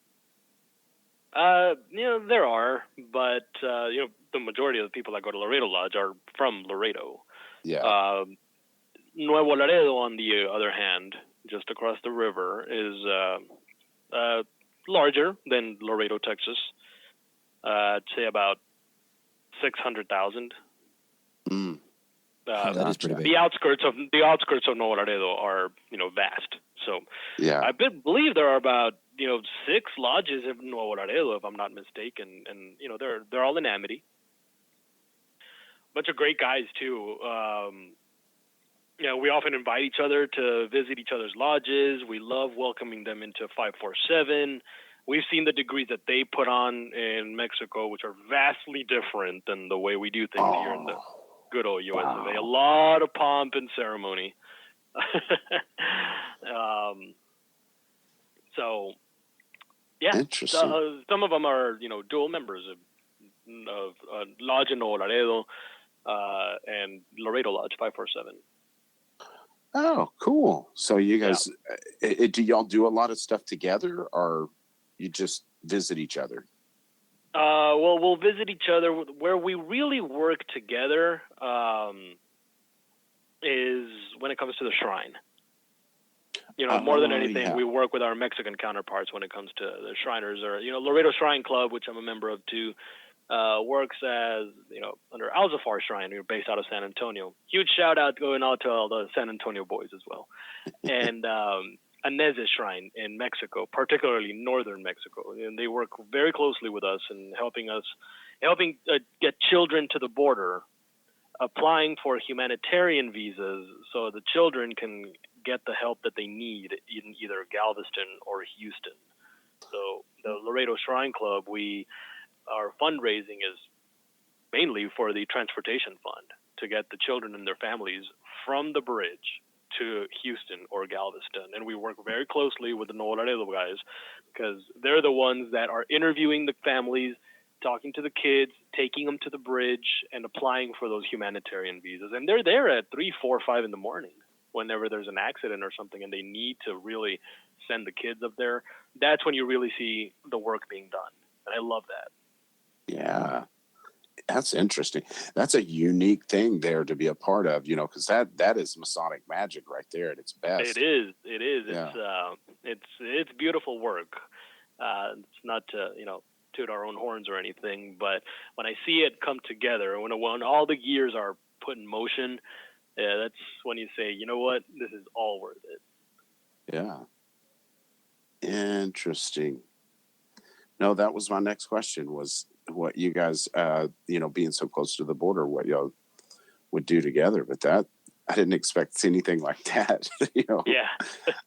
There are, but the majority of the people that go to Laredo Lodge are from Laredo. Yeah. Nuevo Laredo, on the other hand, just across the river, is larger than Laredo, Texas. I'd say about 600,000. That is pretty big. The outskirts of Nuevo Laredo are vast. So I believe there are about 6 lodges in Nuevo Laredo, if I'm not mistaken, and they're all in Amity. Bunch of great guys too. We often invite each other to visit each other's lodges. We love welcoming them into 547. We've seen the degrees that they put on in Mexico, which are vastly different than the way we do things here in the good old US of A. A lot of pomp and ceremony. So, yeah, Interesting. some of them are, dual members of Lodge in Laredo and Laredo Lodge 547. Oh, cool. So you guys, do y'all do a lot of stuff together, or you just visit each other? Well, we'll visit each other. Where we really work together is when it comes to the shrine. More than anything, we work with our Mexican counterparts when it comes to the Shriners, or Laredo Shrine Club, which I'm a member of too. Works as under Alzafar Shrine. We're based out of San Antonio. Huge shout out going out to all the San Antonio boys as well. And Aneze Shrine in Mexico, particularly northern Mexico, and they work very closely with us and helping get children to the border, applying for humanitarian visas so the children can get the help that they need in either Galveston or Houston. So the Laredo Shrine Club, our fundraising is mainly for the transportation fund to get the children and their families from the bridge to Houston or Galveston. And we work very closely with the Laredo guys because they're the ones that are interviewing the families, talking to the kids, taking them to the bridge, and applying for those humanitarian visas. And they're there at 3, 4, 5 in the morning whenever there's an accident or something and they need to really send the kids up there. That's when you really see the work being done. And I love that. Yeah, that's interesting. That's a unique thing there to be a part of, because that is Masonic magic right there at its best. It is. Yeah. It's beautiful work. It's not to toot our own horns or anything, but when I see it come together, when all the gears are put in motion, that's when you say, you know what, this is all worth it. Yeah. Interesting. No, that was my next question, was what you guys, being so close to the border, what y'all would do together. But that, I didn't expect to see anything like that. Yeah.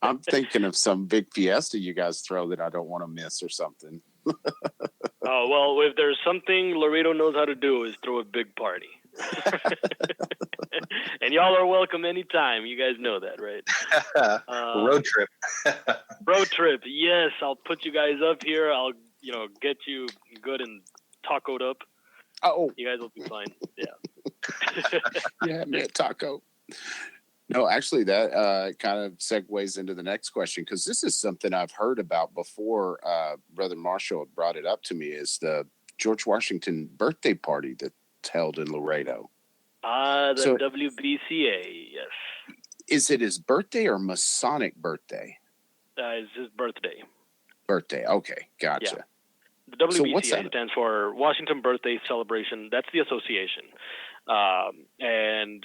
I'm thinking of some big fiesta you guys throw that I don't want to miss or something. Oh, well, if there's something Laredo knows how to do is throw a big party. And y'all are welcome anytime. You guys know that, right? Road trip. Road trip. Yes, I'll put you guys up here. I'll, get you good and tacoed up. Oh, you guys will be fine. Yeah. Yeah, man, taco. No, actually, that kind of segues into the next question, because this is something I've heard about before. Brother Marshall had brought it up to me, is the George Washington birthday party that's held in Laredo. The WBCA, yes. Is it his birthday or Masonic birthday? It's his birthday. Birthday, okay, gotcha. Yeah. The WBCA stands for Washington Birthday Celebration. That's the association. And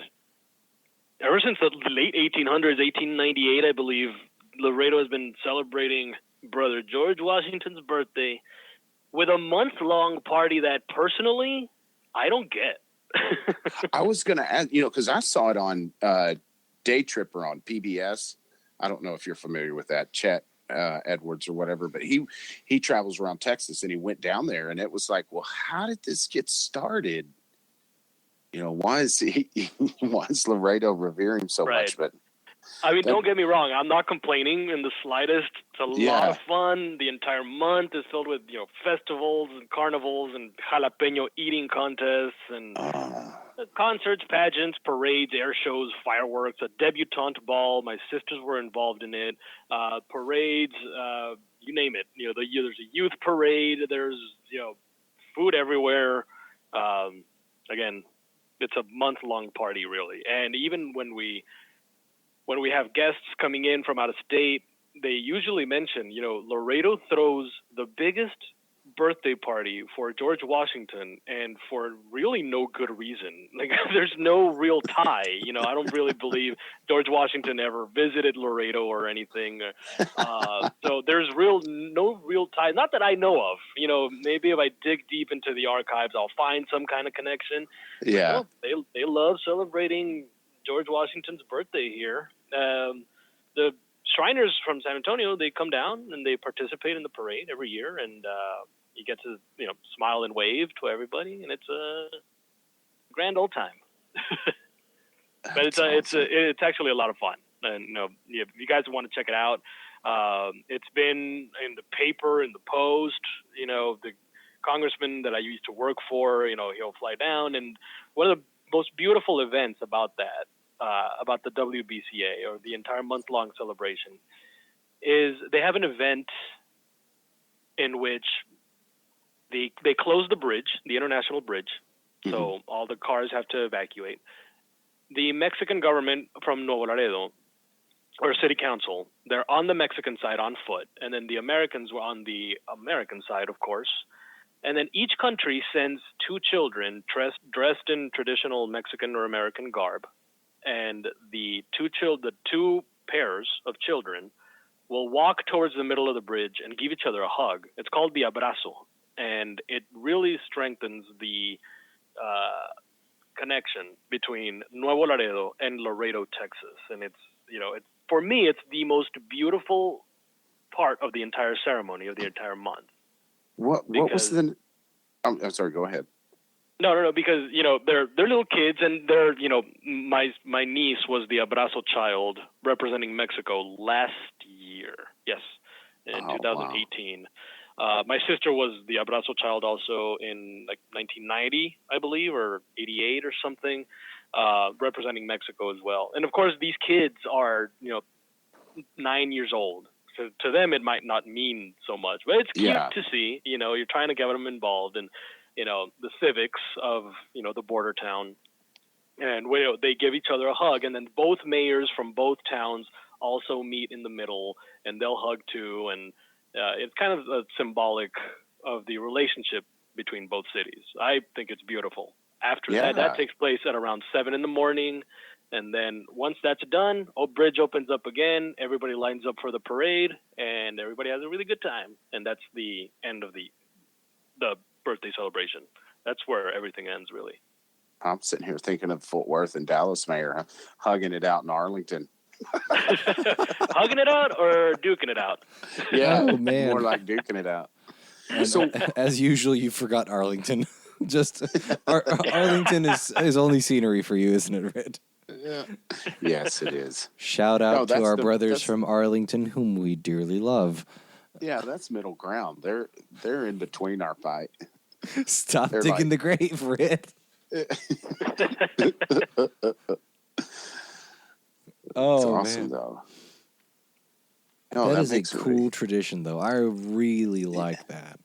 ever since the late 1800s, 1898, I believe, Laredo has been celebrating Brother George Washington's birthday with a month-long party that, personally, I don't get. I was going to ask, because I saw it on Day Tripper on PBS. I don't know if you're familiar with that, Chet Edwards or whatever, but he travels around Texas, and he went down there, and it was like, well, how did this get started? Why is Laredo revere him so much? But I mean, don't get me wrong. I'm not complaining in the slightest. It's a lot of fun. The entire month is filled with, festivals and carnivals and jalapeno eating contests and concerts, pageants, parades, air shows, fireworks, a debutante ball. My sisters were involved in it. Parades, you name it. There's a youth parade. There's, food everywhere. Again, it's a month-long party, really. And even when we have guests coming in from out of state, they usually mention, Laredo throws the biggest birthday party for George Washington, and for really no good reason. Like, there's no real tie. I don't really believe George Washington ever visited Laredo or anything. So there's no real tie. Not that I know of. Maybe if I dig deep into the archives, I'll find some kind of connection. Yeah. They love celebrating George Washington's birthday here. The Shriners from San Antonio, they come down and they participate in the parade every year, and you get to smile and wave to everybody, and it's a grand old time. But it's actually a lot of fun, and if you guys want to check it out, It's been in the paper, in the Post. The congressman that I used to work for, he'll fly down. And one of the most beautiful events about that, about the WBCA or the entire month-long celebration, is they have an event in which they close the bridge, the international bridge, so all the cars have to evacuate. The Mexican government from Nuevo Laredo, or city council, they're on the Mexican side on foot, and then the Americans were on the American side, of course. And then each country sends two children dressed in traditional Mexican or American garb, and the two pairs of children will walk towards the middle of the bridge and give each other a hug. It's called the abrazo, and it really strengthens the connection between Nuevo Laredo and Laredo, Texas. And it's for me, it's the most beautiful part of the entire ceremony of the entire month. What was the? I'm sorry. Go ahead. No. Because they're little kids, and they're my niece was the abrazo child representing Mexico last year. Yes, in 2018. Wow. My sister was the abrazo child also in 1990, I believe, or 88 or something, representing Mexico as well. And of course, these kids are 9 years old. So to them, it might not mean so much, but it's cute to see. You're trying to get them involved in, the civics of, the border town. And they give each other a hug, and then both mayors from both towns also meet in the middle, and they'll hug too. And it's kind of symbolic of the relationship between both cities. I think it's beautiful. After that takes place at around 7 a.m. And then once that's done, bridge opens up again. Everybody lines up for the parade, and everybody has a really good time. And that's the end of the birthday celebration. That's where everything ends, really. I'm sitting here thinking of Fort Worth and Dallas mayor hugging it out in Arlington. Hugging it out or duking it out? Yeah, oh, man. More like duking it out. And so, as usual, you forgot Arlington. Arlington is only scenery for you, isn't it, Red? Yeah. Yes, it is. Shout out to our brothers from Arlington, whom we dearly love. Yeah, that's middle ground. They're in between our fight. Stop digging the grave, Red. It's awesome, though. No, that is a cool tradition, though. I really like that.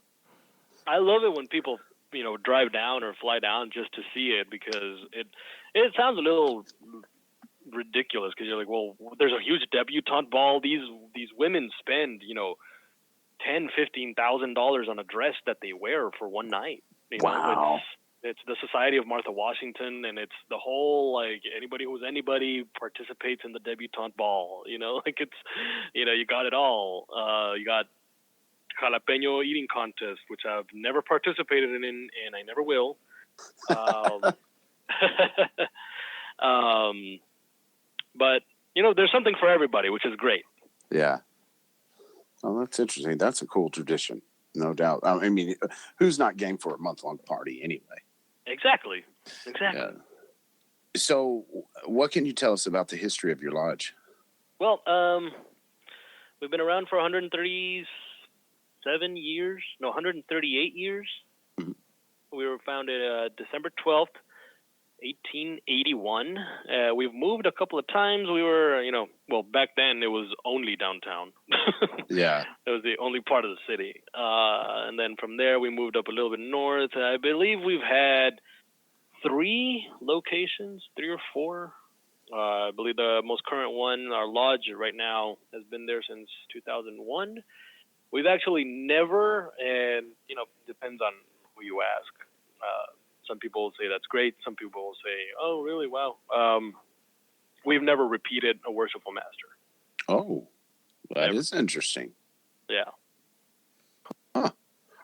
I love it when people, drive down or fly down just to see it, because it sounds a little ridiculous, because you're like, well, there's a huge debutante ball. These women spend, $10,000-$15,000 on a dress that they wear for one night. Wow. It's the Society of Martha Washington, and it's the whole, anybody who's anybody participates in the debutante ball. You got it all. You got jalapeno eating contest, which I've never participated in, and I never will. But there's something for everybody, which is great. Yeah. Oh, that's interesting. That's a cool tradition, no doubt. I mean, who's not game for a month-long party anyway? Exactly. Yeah. So, what can you tell us about the history of your lodge? Well, we've been around for 138 years. Mm-hmm. We were founded December 12th, 1881. We've moved a couple of times. We were, back then it was only downtown. Yeah. It was the only part of the city. And then from there we moved up a little bit north. I believe we've had 3 locations, 3 or 4. I believe the most current one, our lodge right now, has been there since 2001. We've actually never, and, depends on who you ask. Some people will say that's great. Some people will say, oh, really? Wow. We've never repeated a worshipful master. Oh, that is interesting. Yeah. Huh.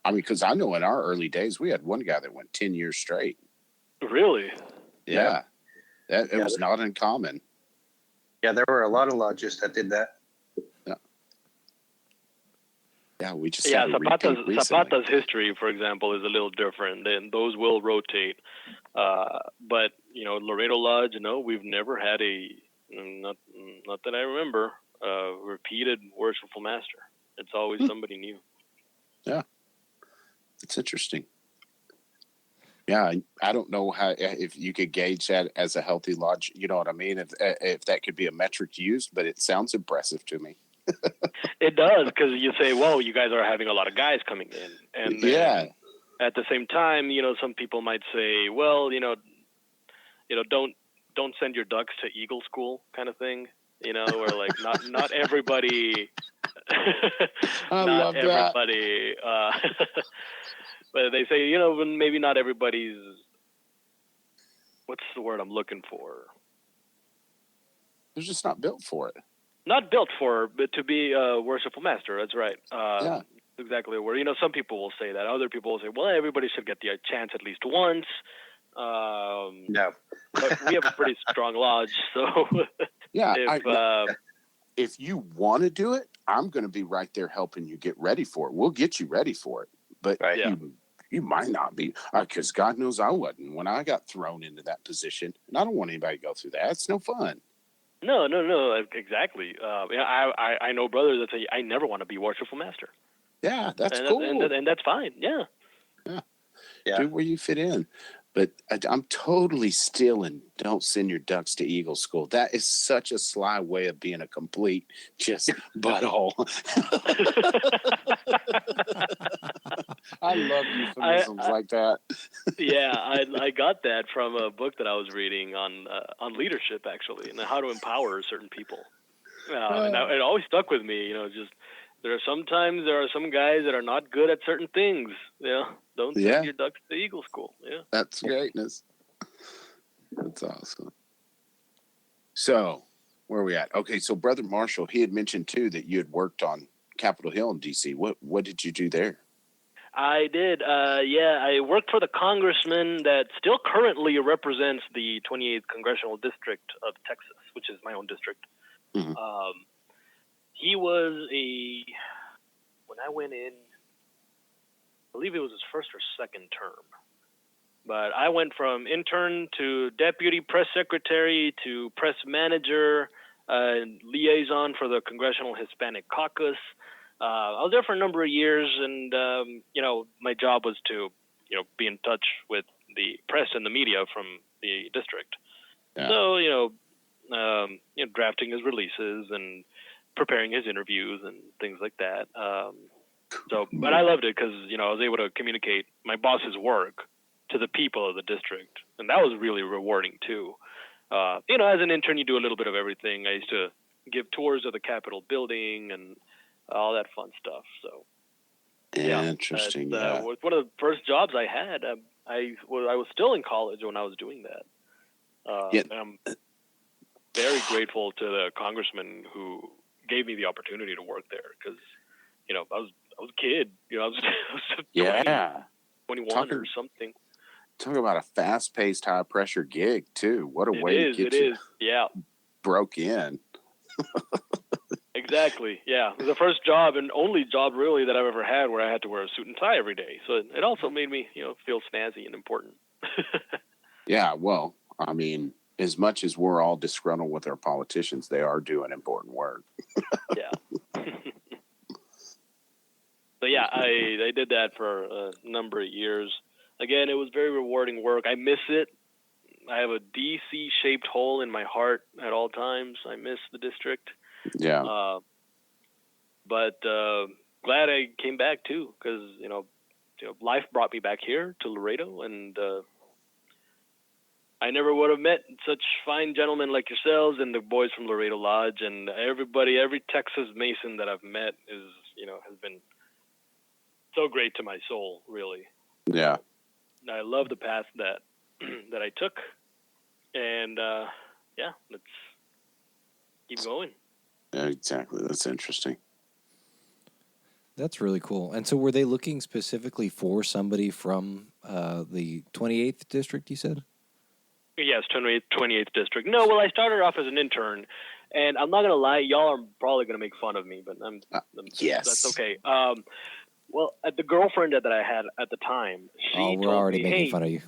I mean, because I know in our early days, we had one guy that went 10 years straight. Really? Yeah. It was not uncommon. Yeah, there were a lot of lodges that did that. Yeah, we just Zapata's history, for example, is a little different, and those will rotate. But Laredo Lodge, we've never had not that I remember, repeated worshipful master. It's always somebody new. Yeah, it's interesting. Yeah, I don't know if you could gauge that as a healthy lodge. You know what I mean? If that could be a metric used, but it sounds impressive to me. It does, because you say, "Whoa, you guys are having a lot of guys coming in," and then at the same time, some people might say, "Well, don't send your ducks to Eagle School," kind of thing. Or like not everybody. I love everybody. But they say, maybe not everybody's. What's the word I'm looking for? They're just not built for it. Not built for, but to be a worshipful master. That's right. Yeah. Exactly. Where some people will say that. Other people will say, well, everybody should get the chance at least once. Yeah. But we have a pretty strong lodge, so yeah. If you want to do it, I'm going to be right there helping you get ready for it. We'll get you ready for it, but you might not be, because God knows I wasn't when I got thrown into that position, and I don't want anybody to go through that. It's no fun. No, exactly. I know brothers that say, I never want to be worshipful master. Yeah, that's cool. And that's fine, yeah. Do where you fit in. But I'm totally stealing don't send your ducks to Eagle School. That is such a sly way of being a complete just butthole. I love euphemisms like that. Yeah, I got that from a book that I was reading on leadership, actually, and how to empower certain people. And it always stuck with me. Just there are some guys that are not good at certain things. Don't send your ducks to Eagle School. Yeah, that's greatness. That's awesome. So, where are we at? Okay, so Brother Marshall, he had mentioned too that you had worked on Capitol Hill in D.C. What did you do there? I did. I worked for the congressman that still currently represents the 28th Congressional District of Texas, which is my own district. Mm-hmm. He was when I went in, I believe it was his first or second term. But I went from intern to deputy press secretary to press manager, liaison for the Congressional Hispanic Caucus. I was there for a number of years, and my job was to be in touch with the press and the media from the district. Yeah. So drafting his releases and preparing his interviews and things like that. But I loved it because I was able to communicate my boss's work to the people of the district, and that was really rewarding too. As an intern, you do a little bit of everything. I used to give tours of the Capitol building and all that fun stuff. So, interesting. Was one of the first jobs I had. I was still in college when I was doing that. And I'm very grateful to the congressman who gave me the opportunity to work there because, I was a kid. I was 21 or something. Talk about a fast-paced, high-pressure gig too. What a way to get you broke in. Exactly. Yeah, it was the first job and only job really that I've ever had where I had to wear a suit and tie every day. So it also made me, feel snazzy and important. Yeah. Well, I mean, as much as we're all disgruntled with our politicians, they are doing important work. Yeah. So yeah, I did that for a number of years. Again, it was very rewarding work. I miss it. I have a DC-shaped hole in my heart at all times. I miss the district. Yeah. But glad I came back too, because life brought me back here to Laredo, and I never would have met such fine gentlemen like yourselves and the boys from Laredo Lodge, and every Texas Mason that I've met has been so great to my soul, really. Yeah. I love the path that I took, and let's keep going. Yeah, exactly. That's interesting. That's really cool. And so were they looking specifically for somebody from the 28th district, you said? Yes, 28th district. No, well, I started off as an intern, and I'm not going to lie, y'all are probably going to make fun of me, but yes. That's okay. Well, the girlfriend that I had at the time, we're already making fun of you.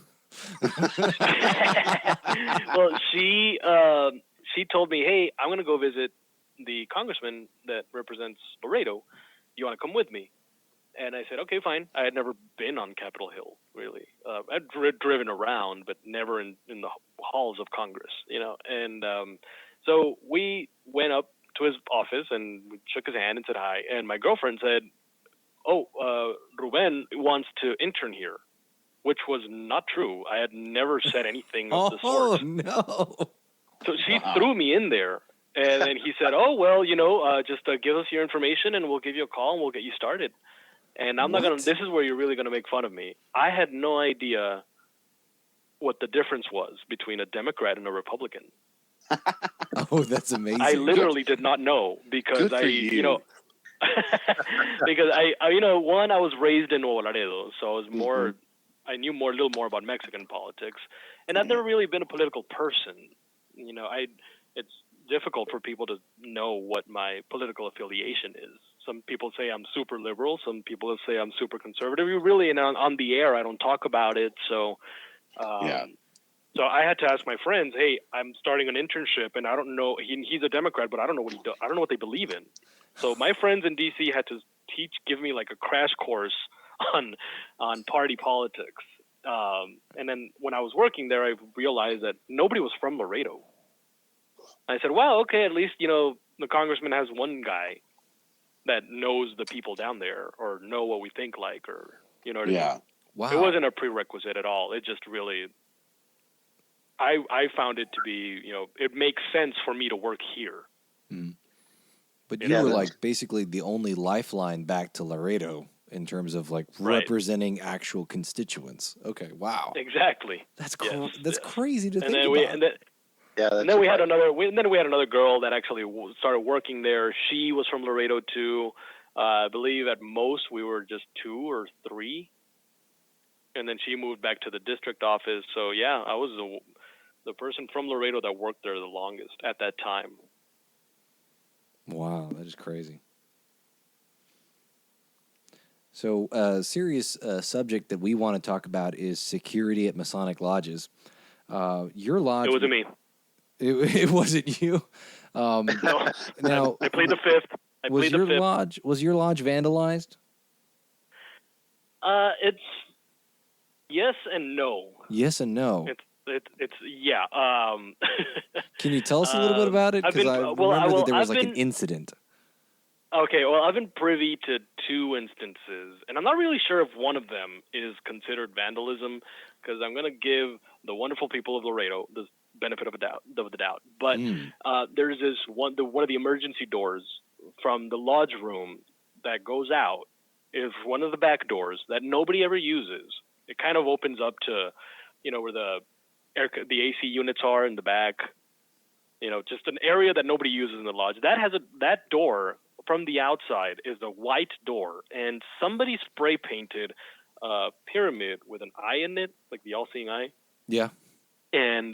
Well, she told me, hey, I'm going to go visit the congressman that represents Laredo. You want to come with me? And I said, okay, fine. I had never been on Capitol Hill, really. I'd driven around, but never in the halls of Congress, And so we went up to his office and we shook his hand and said hi. And my girlfriend said, Ruben wants to intern here, which was not true. I had never said anything of the sort. Oh, no. So she threw me in there. And then he said, just give us your information and we'll give you a call and we'll get you started. And I'm not going to, this is where you're really going to make fun of me. I had no idea what the difference was between a Democrat and a Republican. Oh, that's amazing. I literally did not know because because one, I was raised in Laredo, so I was more, I knew a little more about Mexican politics, and I've never really been a political person. It's difficult for people to know what my political affiliation is. Some people say I'm super liberal. Some people say I'm super conservative. Really, and on the air, I don't talk about it. So, So I had to ask my friends, hey, I'm starting an internship, and I don't know. He's a Democrat, but I don't know what he does. I don't know what they believe in. So my friends in D.C. had to give me like a crash course on party politics. And then when I was working there, I realized that nobody was from Laredo. I said, well, okay, at least, the congressman has one guy that knows the people down there or know what we think like, or, what I mean? Wow. It wasn't a prerequisite at all. It just really, I found it to be, it makes sense for me to work here. Mm. But you were like basically the only lifeline back to Laredo in terms of like representing actual constituents. Okay. Wow. Exactly. That's that's crazy to think about. And then we had another girl that actually started working there. She was from Laredo too. I believe at most we were just 2 or 3, and then she moved back to the district office. So yeah, I was the person from Laredo that worked there the longest at that time. Wow, that is crazy. So, a serious subject that we want to talk about is security at Masonic lodges. Your lodge. It wasn't me. It wasn't you. No. Now, I played the fifth. Was your lodge vandalized? It's yes and no. Yes and no. It's yeah. Can you tell us a little bit about it? Because I remember that there was an incident. Okay, well, I've been privy to 2 instances, and I'm not really sure if one of them is considered vandalism, because I'm going to give the wonderful people of Laredo the benefit of the doubt. But there's this one of the emergency doors from the lodge room that goes out is one of the back doors that nobody ever uses. It kind of opens up to, where the AC units are in the back. Just an area that nobody uses in the lodge. That door from the outside is a white door, and somebody spray painted a pyramid with an eye in it, like the all-seeing eye. Yeah. And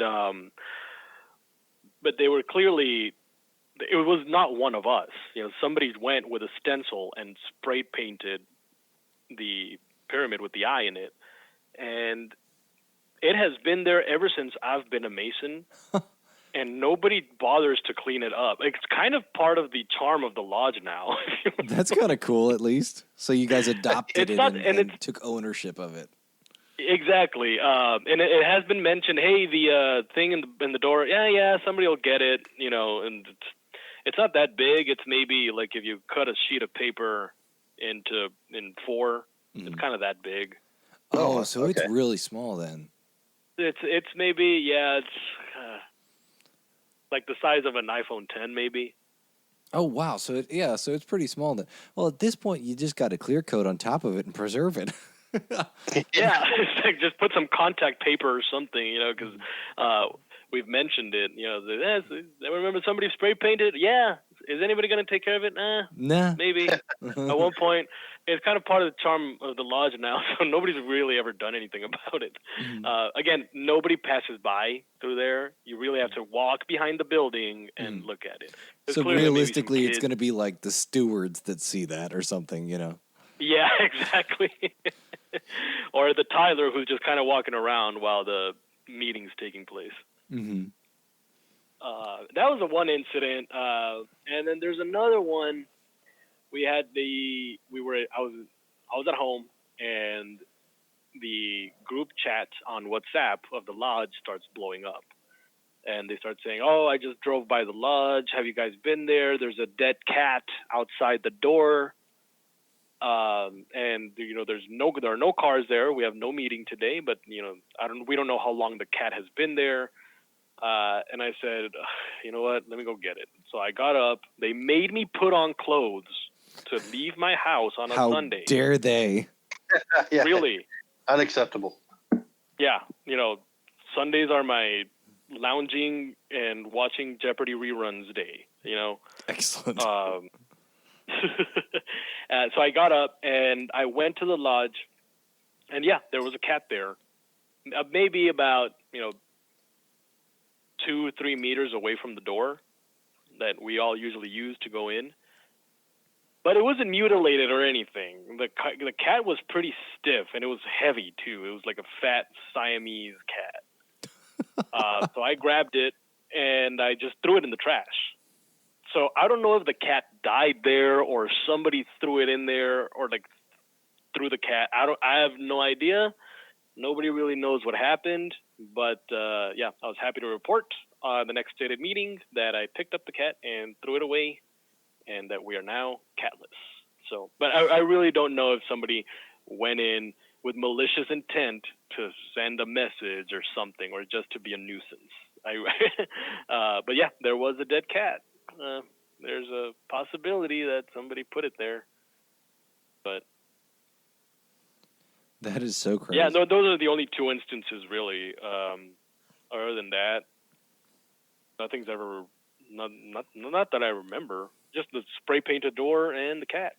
but they were clearly, it was not one of us. Somebody went with a stencil and spray painted the pyramid with the eye in it, and it has been there ever since I've been a Mason. And nobody bothers to clean it up. It's kind of part of the charm of the lodge now. That's kind of cool, at least. So you guys adopted it and took ownership of it. Exactly. And it has been mentioned, hey, the thing in the door, yeah, somebody will get it, and it's not that big. It's maybe like if you cut a sheet of paper in 4, it's kind of that big. Oh, so it's really small then. It's maybe, it's like the size of an iPhone 10, maybe. Oh, wow. So it's pretty small then. Well, at this point, you just got a clear coat on top of it and preserve it. Yeah, it's like just put some contact paper or something, because we've mentioned it. I remember somebody spray painted. Yeah, is anybody going to take care of it? Nah. Maybe. At one point, it's kind of part of the charm of the lodge now, so nobody's really ever done anything about it. Again, nobody passes by through there. You really have to walk behind the building and look at it. So realistically, it's going to be like the stewards that see that or something, Yeah, exactly. Or the Tyler who's just kind of walking around while the meeting's taking place. Mm-hmm. that was the one incident. And then there's another one. I was at home, and the group chat on WhatsApp of the lodge starts blowing up. And they start saying, "Oh, I just drove by the lodge. Have you guys been there? There's a dead cat outside the door. And there are no cars there. We have no meeting today, but we don't know how long the cat has been there." And I said, "You know what? Let me go get it." So I got up. They made me put on clothes to leave my house on a Sunday. How dare they? Yeah. Really? Unacceptable. Yeah. Sundays are my lounging and watching Jeopardy reruns day. Excellent. So I got up and I went to the lodge, and there was a cat there, maybe about 2-3 meters away from the door that we all usually use to go in. But it wasn't mutilated or anything. The cat was pretty stiff, and it was heavy too. It was like a fat Siamese cat. So I grabbed it and I just threw it in the trash. So I don't know if the cat died there or somebody threw it in there or threw the cat. I have no idea. Nobody really knows what happened. But I was happy to report the next stated meeting that I picked up the cat and threw it away, and that we are now catless. So, but I really don't know if somebody went in with malicious intent to send a message or something, or just to be a nuisance. But there was a dead cat. There's a possibility that somebody put it there, but that is so crazy. Yeah, no, those are the only two instances, really. Other than that, nothing's ever not that I remember. Just the spray painted door and the cat.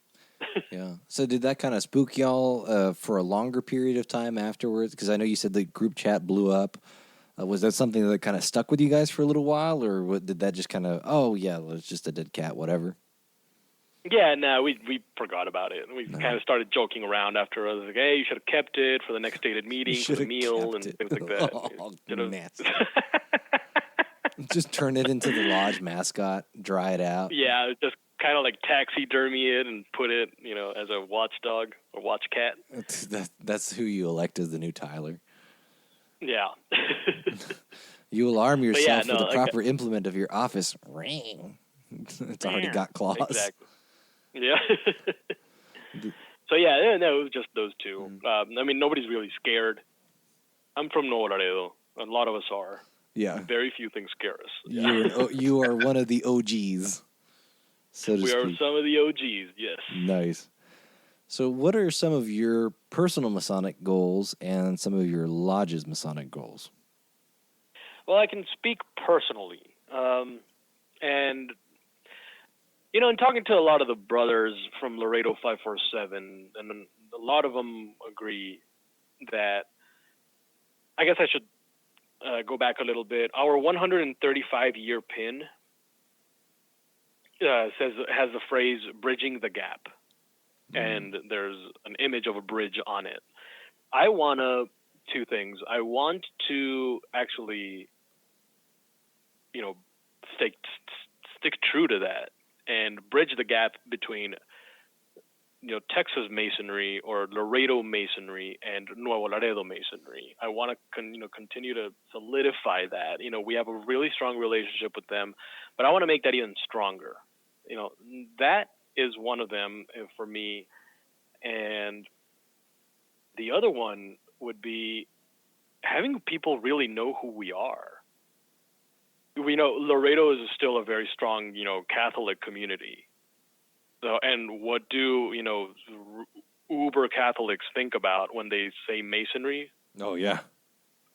Yeah. So did that kind of spook y'all for a longer period of time afterwards? Because I know you said the group chat blew up. Was that something that kind of stuck with you guys for a little while, or did that just kind of, it's just a dead cat, whatever? Yeah, no, we forgot about it. We kind of started joking around after. I was like, "Hey, you should have kept it for the next stated meeting for the meal and things like that." Nasty. Just turn it into the lodge mascot, dry it out. Yeah, just kind of like taxidermy it and put it, as a watchdog or watch cat. That's who you elect as the new Tyler. Yeah. You alarm yourself with the proper implement of your office. Ring. It's already got claws. Exactly. Yeah. So it was just those two. Nobody's really scared. I'm from Nuevo Laredo. A lot of us are. Yeah. Very few things scare us. Yeah. You are one of the OGs, so to speak. We are some of the OGs, yes. Nice. So what are some of your personal Masonic goals and some of your lodge's Masonic goals? Well, I can speak personally. And, in talking to a lot of the brothers from Laredo 547, and a lot of them agree that, I guess I should go back a little bit. Our 135-year pin has the phrase "bridging the gap," and there's an image of a bridge on it. I want two things. I want to actually, stick true to that and bridge the gap between Texas Masonry or Laredo Masonry and Nuevo Laredo Masonry. I want to continue to solidify that. We have a really strong relationship with them, but I want to make that even stronger. That is one of them for me. And the other one would be having people really know who we are. We know Laredo is still a very strong, Catholic community. So, and what do, uber Catholics think about when they say Masonry? Oh, yeah.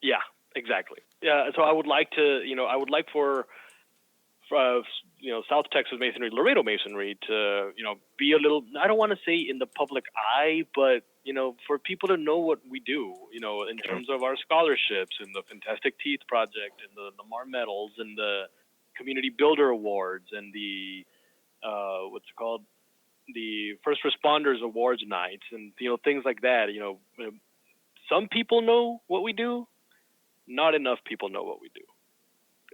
Yeah, exactly. Yeah, so I would like to, for South Texas Masonry, Laredo Masonry to, be a little, I don't want to say in the public eye, but, for people to know what we do, in terms of our scholarships and the Fantastic Teeth Project and the Lamar Medals and the Community Builder Awards and the, the First Responders Awards nights and, things like that. Some people know what we do. Not enough people know what we do.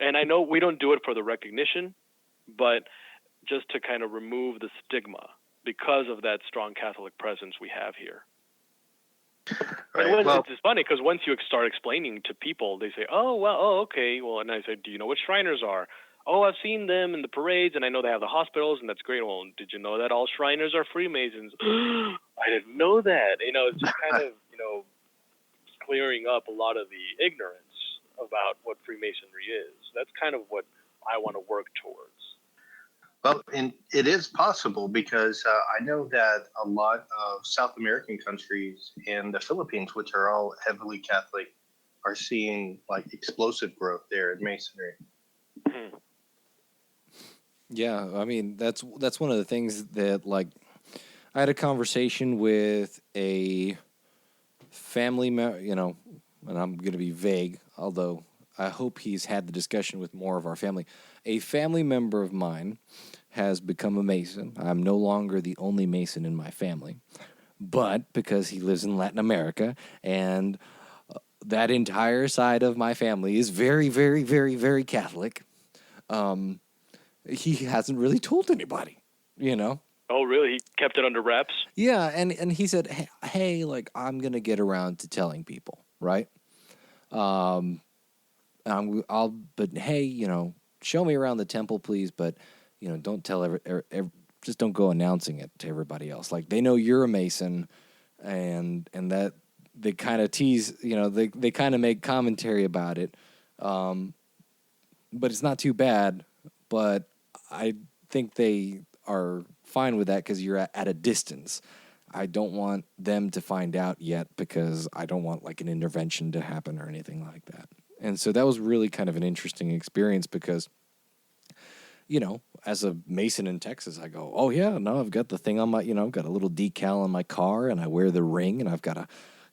And I know we don't do it for the recognition, but just to kind of remove the stigma because of that strong Catholic presence we have here. Right. And it's funny because once you start explaining to people, they say, okay. Well, and I say, do you know what Shriners are? Oh, I've seen them in the parades, and I know they have the hospitals, and that's great. Well, did you know that all Shriners are Freemasons? I didn't know that. It's just kind of, clearing up a lot of the ignorance about what Freemasonry is. That's kind of what I want to work towards. Well, and it is possible because I know that a lot of South American countries and the Philippines, which are all heavily Catholic, are seeing like explosive growth there in Masonry. Mm-hmm. Yeah, I mean that's one of the things that, like, I had a conversation with a family member, and I'm going to be vague, although I hope he's had the discussion with more of our family. A family member of mine has become a Mason. I'm no longer the only Mason in my family, but because he lives in Latin America and that entire side of my family is very, very, very, very Catholic, he hasn't really told anybody, Oh, really? He kept it under wraps? Yeah, and he said, hey, like, I'm going to get around to telling people, right? But hey, show me around the temple, please, but, don't tell just don't go announcing it to everybody else. Like, they know you're a Mason, and that they kind of tease, they kind of make commentary about it, but it's not too bad, but I think they are fine with that because you're at a distance. I don't want them to find out yet because I don't want like an intervention to happen or anything like that. And so that was really kind of an interesting experience because, as a Mason in Texas, I go, oh yeah, no, I've got the thing on my, I've got a little decal on my car and I wear the ring and I've got a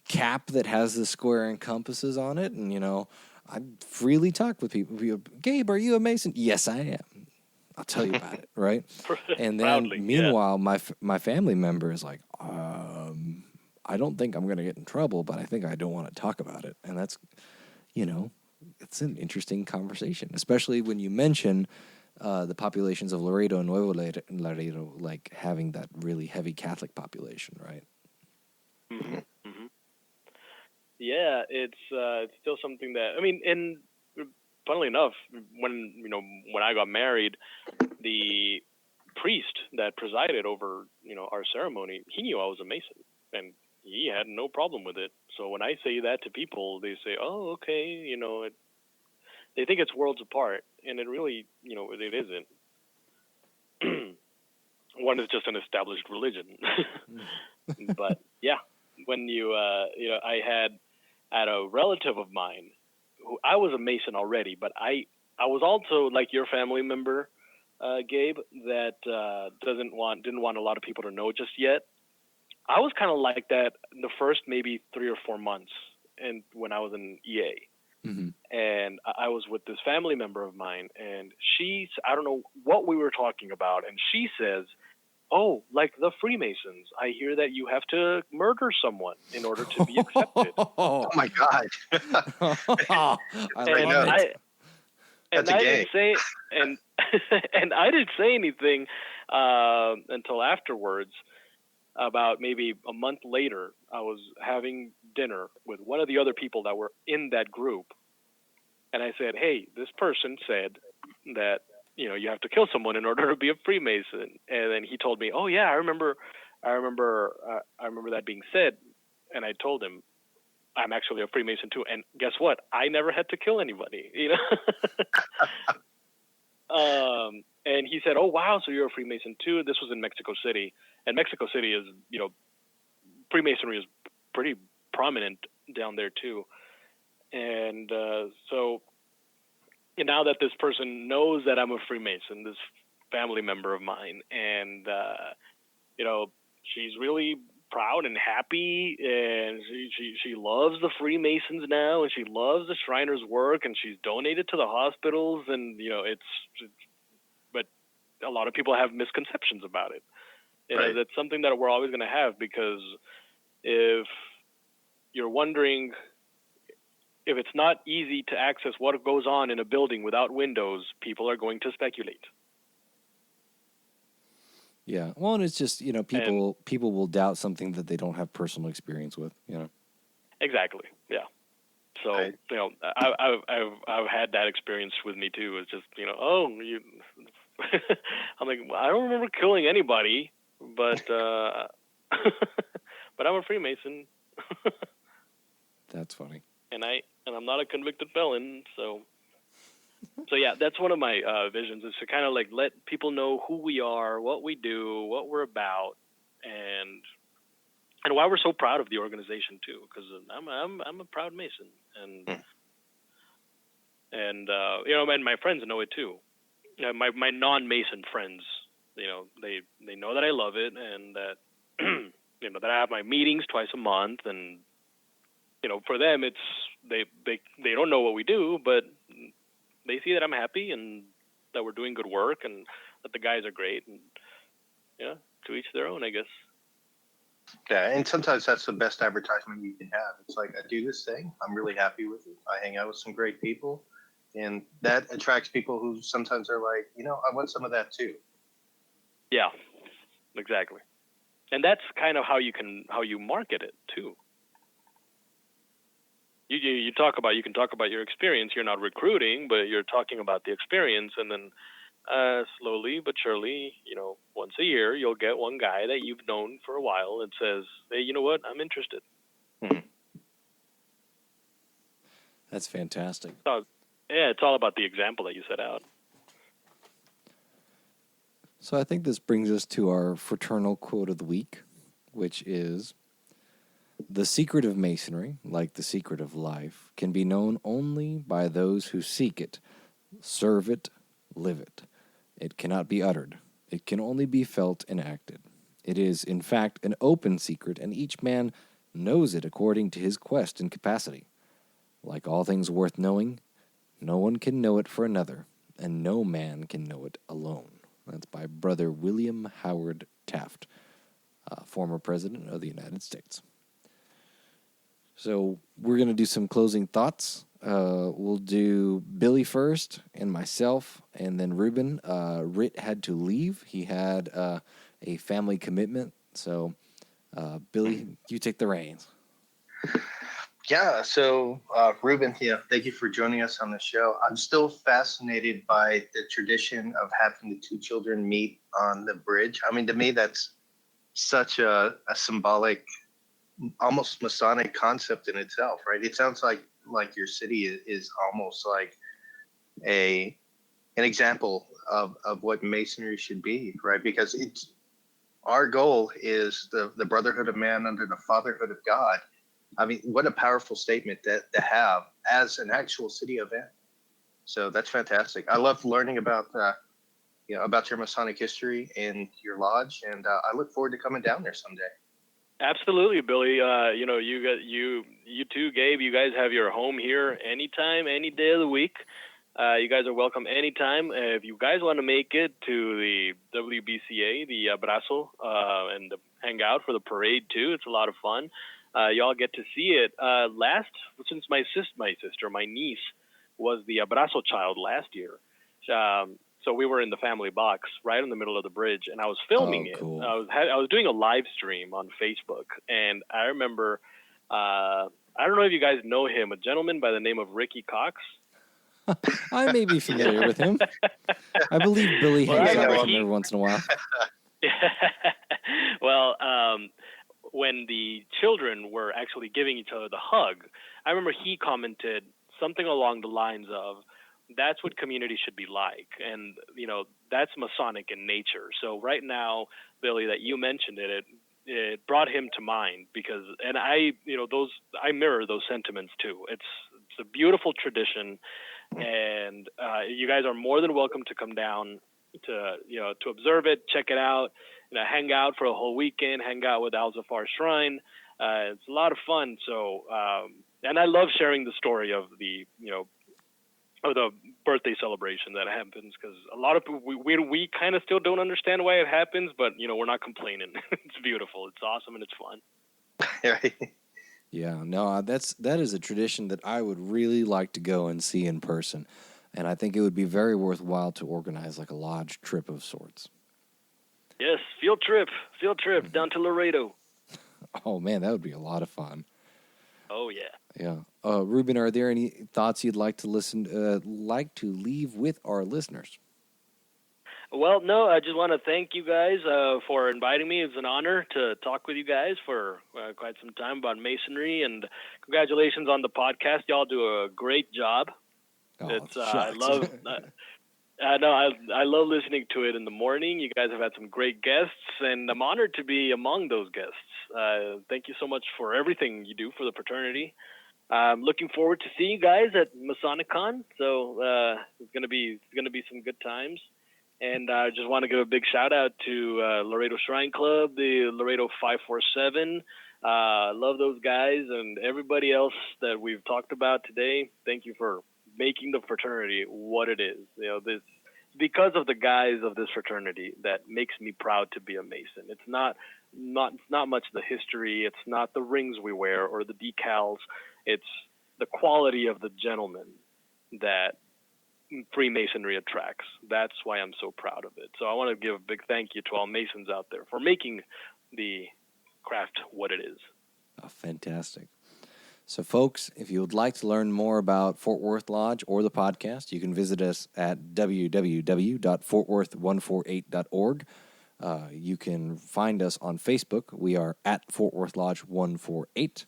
cap that has the square and compasses on it. And, I freely talk with people. Gabe, are you a Mason? Yes, I am. I'll tell you about it, right? And then, Proudly, meanwhile, my family member is like, I don't think I'm going to get in trouble, but I think I don't want to talk about it. And that's, it's an interesting conversation, especially when you mention the populations of Laredo and Nuevo Laredo, like having that really heavy Catholic population, right? Mm-hmm. Mm-hmm. Yeah, it's still something that, I mean, and funnily enough, when I got married, the priest that presided over, our ceremony, he knew I was a Mason, and he had no problem with it. So when I say that to people, they say, oh, okay, they think it's worlds apart, and it really, it isn't. One is just an established religion. But yeah, when I had a relative of mine who, I was a Mason already, but I was also like your family member, Gabe, that didn't want a lot of people to know just yet. I was kind of like that in the first maybe 3 or 4 months, and when I was in EA. Mm-hmm. And I was with this family member of mine, and I don't know what we were talking about, and she says, oh, like the Freemasons, I hear that you have to murder someone in order to be accepted. Oh my God. I love it. That's a gang. And I didn't say anything until afterwards. About maybe a month later, I was having dinner with one of the other people that were in that group. And I said, hey, this person said that, you have to kill someone in order to be a Freemason. And then he told me, oh yeah, I remember that being said. And I told him, I'm actually a Freemason too. And guess what? I never had to kill anybody, And he said, oh, wow, so you're a Freemason too. This was in Mexico City. And Mexico City is, Freemasonry is pretty prominent down there too. And so now that this person knows that I'm a Freemason, this family member of mine, and, she's really proud and happy, and she loves the Freemasons now, and she loves the Shriners' work, and she's donated to the hospitals, and, but a lot of people have misconceptions about it. Right. That's something that we're always going to have, because if you're wondering if it's not easy to access what goes on in a building without windows, people are going to speculate. Yeah. Well, and it's just, people will doubt something that they don't have personal experience with, Exactly. Yeah. So, Right. I've had that experience with me too. It's just, I'm like, well, I don't remember killing anybody, but but I'm a Freemason. That's funny. And I'm not a convicted felon, so yeah, that's one of my visions, is to kind of like let people know who we are, what we do, what we're about, and why we're so proud of the organization too. Because I'm a proud Mason, and my friends know it too. My non-Mason friends, they know that I love it, and that that I have my meetings twice a month, and for them it's they don't know what we do, but they see that I'm happy and that we're doing good work and that the guys are great, and to each their own, I guess. Yeah, and sometimes that's the best advertisement you can have. It's like, I do this thing, I'm really happy with it. I hang out with some great people, and that attracts people who sometimes are like, I want some of that too. Yeah, exactly. And that's kind of how you market it too. You can talk about your experience. You're not recruiting, but you're talking about the experience, and then slowly but surely, once a year, you'll get one guy that you've known for a while and says, "Hey, you know what? I'm interested." Mm-hmm. That's fantastic. So, yeah, it's all about the example that you set out. So I think this brings us to our fraternal quote of the week, which is, "The secret of Masonry, like the secret of life, can be known only by those who seek it, serve it, live it. It cannot be uttered. It can only be felt and acted. It is, in fact, an open secret, and each man knows it according to his quest and capacity. Like all things worth knowing, no one can know it for another, and no man can know it alone." That's by Brother William Howard Taft, former President of the United States. So we're going to do some closing thoughts. We'll do Billy first, and myself, and then Ruben. Rit had to leave. He had a family commitment. So, Billy, you take the reins. Yeah, so Ruben, thank you for joining us on the show. I'm still fascinated by the tradition of having the two children meet on the bridge. I mean, to me, that's such a symbolic, almost Masonic concept in itself, right? It sounds like your city is almost like an example of what Masonry should be, right? Because our goal is the brotherhood of man under the fatherhood of God. I mean, what a powerful statement to have as an actual city event. So that's fantastic. I love learning about about your Masonic history and your lodge, and I look forward to coming down there someday. Absolutely, Billy. You too, Gabe. You guys have your home here anytime, any day of the week. You guys are welcome anytime. If you guys want to make it to the WBCA, the Abrazo, and hang out for the parade too, it's a lot of fun. Y'all get to see it. Since my niece was the Abrazo child last year. So we were in the family box right in the middle of the bridge, and I was filming it. Cool. I was doing a live stream on Facebook, and I remember, I don't know if you guys know him, a gentleman by the name of Ricky Cox. I may be familiar with him. I believe Billy hangs out with him every once in a while. Well, when the children were actually giving each other the hug, I remember he commented something along the lines of, "That's what community should be like." And, that's Masonic in nature. So right now, Billy, that you mentioned it brought him to mind, because, and I mirror those sentiments too. It's a beautiful tradition, and you guys are more than welcome to come down to observe it, check it out, hang out for a whole weekend, hang out with Al Zafar Shrine. It's a lot of fun. So, and I love sharing the story of the birthday celebration that happens, because a lot of people, we kind of still don't understand why it happens, but we're not complaining. It's beautiful, it's awesome, and it's fun. Right. Yeah, no, that is a tradition that I would really like to go and see in person, and I think it would be very worthwhile to organize like a lodge trip of sorts. Yes, field trip down to Laredo. Oh man, that would be a lot of fun. Oh yeah. Yeah, Ruben, are there any thoughts you'd like to leave with our listeners? Well, no, I just want to thank you guys for inviting me. It's an honor to talk with you guys for quite some time about Masonry, and congratulations on the podcast. Y'all do a great job. Oh, It's I love listening to it in the morning. You guys have had some great guests, and I'm honored to be among those guests. Thank you so much for everything you do for the fraternity. I'm looking forward to seeing you guys at MasoniCon. So it's gonna be some good times. And I just want to give a big shout out to Laredo Shrine Club, the Laredo 547. Love those guys and everybody else that we've talked about today. Thank you for making the fraternity what it is. This because of the guys of this fraternity that makes me proud to be a Mason. It's not much the history. It's not the rings we wear or the decals. It's the quality of the gentleman that Freemasonry attracts. That's why I'm so proud of it. So I want to give a big thank you to all Masons out there for making the craft what it is. Oh, fantastic. So, folks, if you would like to learn more about Fort Worth Lodge or the podcast, you can visit us at www.fortworth148.org. You can find us on Facebook. We are at Fort Worth Lodge 148.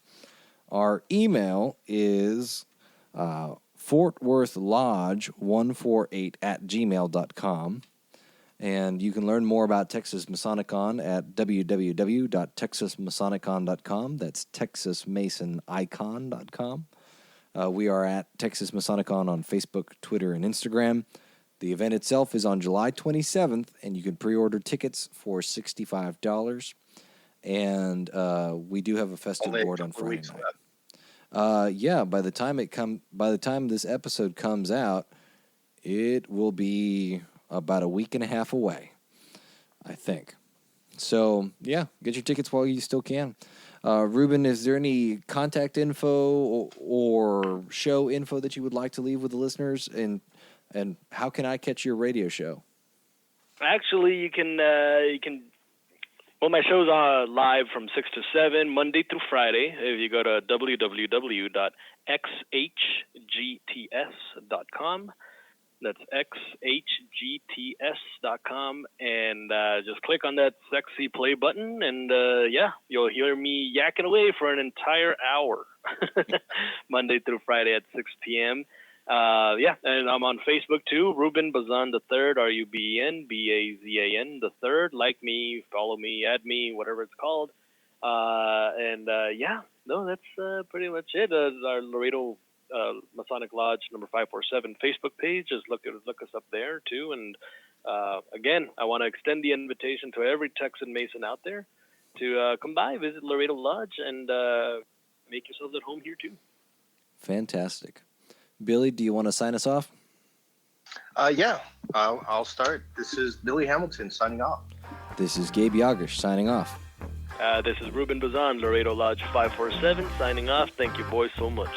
Our email is fortworthlodge148@gmail.com. And you can learn more about Texas MasoniCon at www.texasmasonicon.com. That's texasmasonicon.com. We are at Texas MasoniCon on Facebook, Twitter, and Instagram. The event itself is on July 27th, and you can pre-order tickets for $65. And we do have a festive board on Friday night. Yeah, by the time this episode comes out, it will be about a week and a half away, I think. So, yeah, get your tickets while you still can. Ruben, is there any contact info or show info that you would like to leave with the listeners? And how can I catch your radio show? Actually, you can. Well, my show's live from 6 to 7, Monday through Friday. If you go to www.xhgts.com, that's xhgts.com, and just click on that sexy play button, and you'll hear me yakking away for an entire hour, Monday through Friday at 6 p.m. And I'm on Facebook too, Ruben Bazan the Third, RUBEN BAZAN the Third. Like me, follow me, add me, whatever it's called. That's pretty much it. Our Laredo Masonic Lodge number 547 Facebook page. Just look us up there too. And again, I want to extend the invitation to every Texan Mason out there to come by, visit Laredo Lodge, and make yourselves at home here too. Fantastic. Billy, do you want to sign us off? I'll start. This is Billy Hamilton signing off. This is Gabe Yagish signing off. This is Ruben Bazan, Laredo Lodge 547, signing off. Thank you boys so much.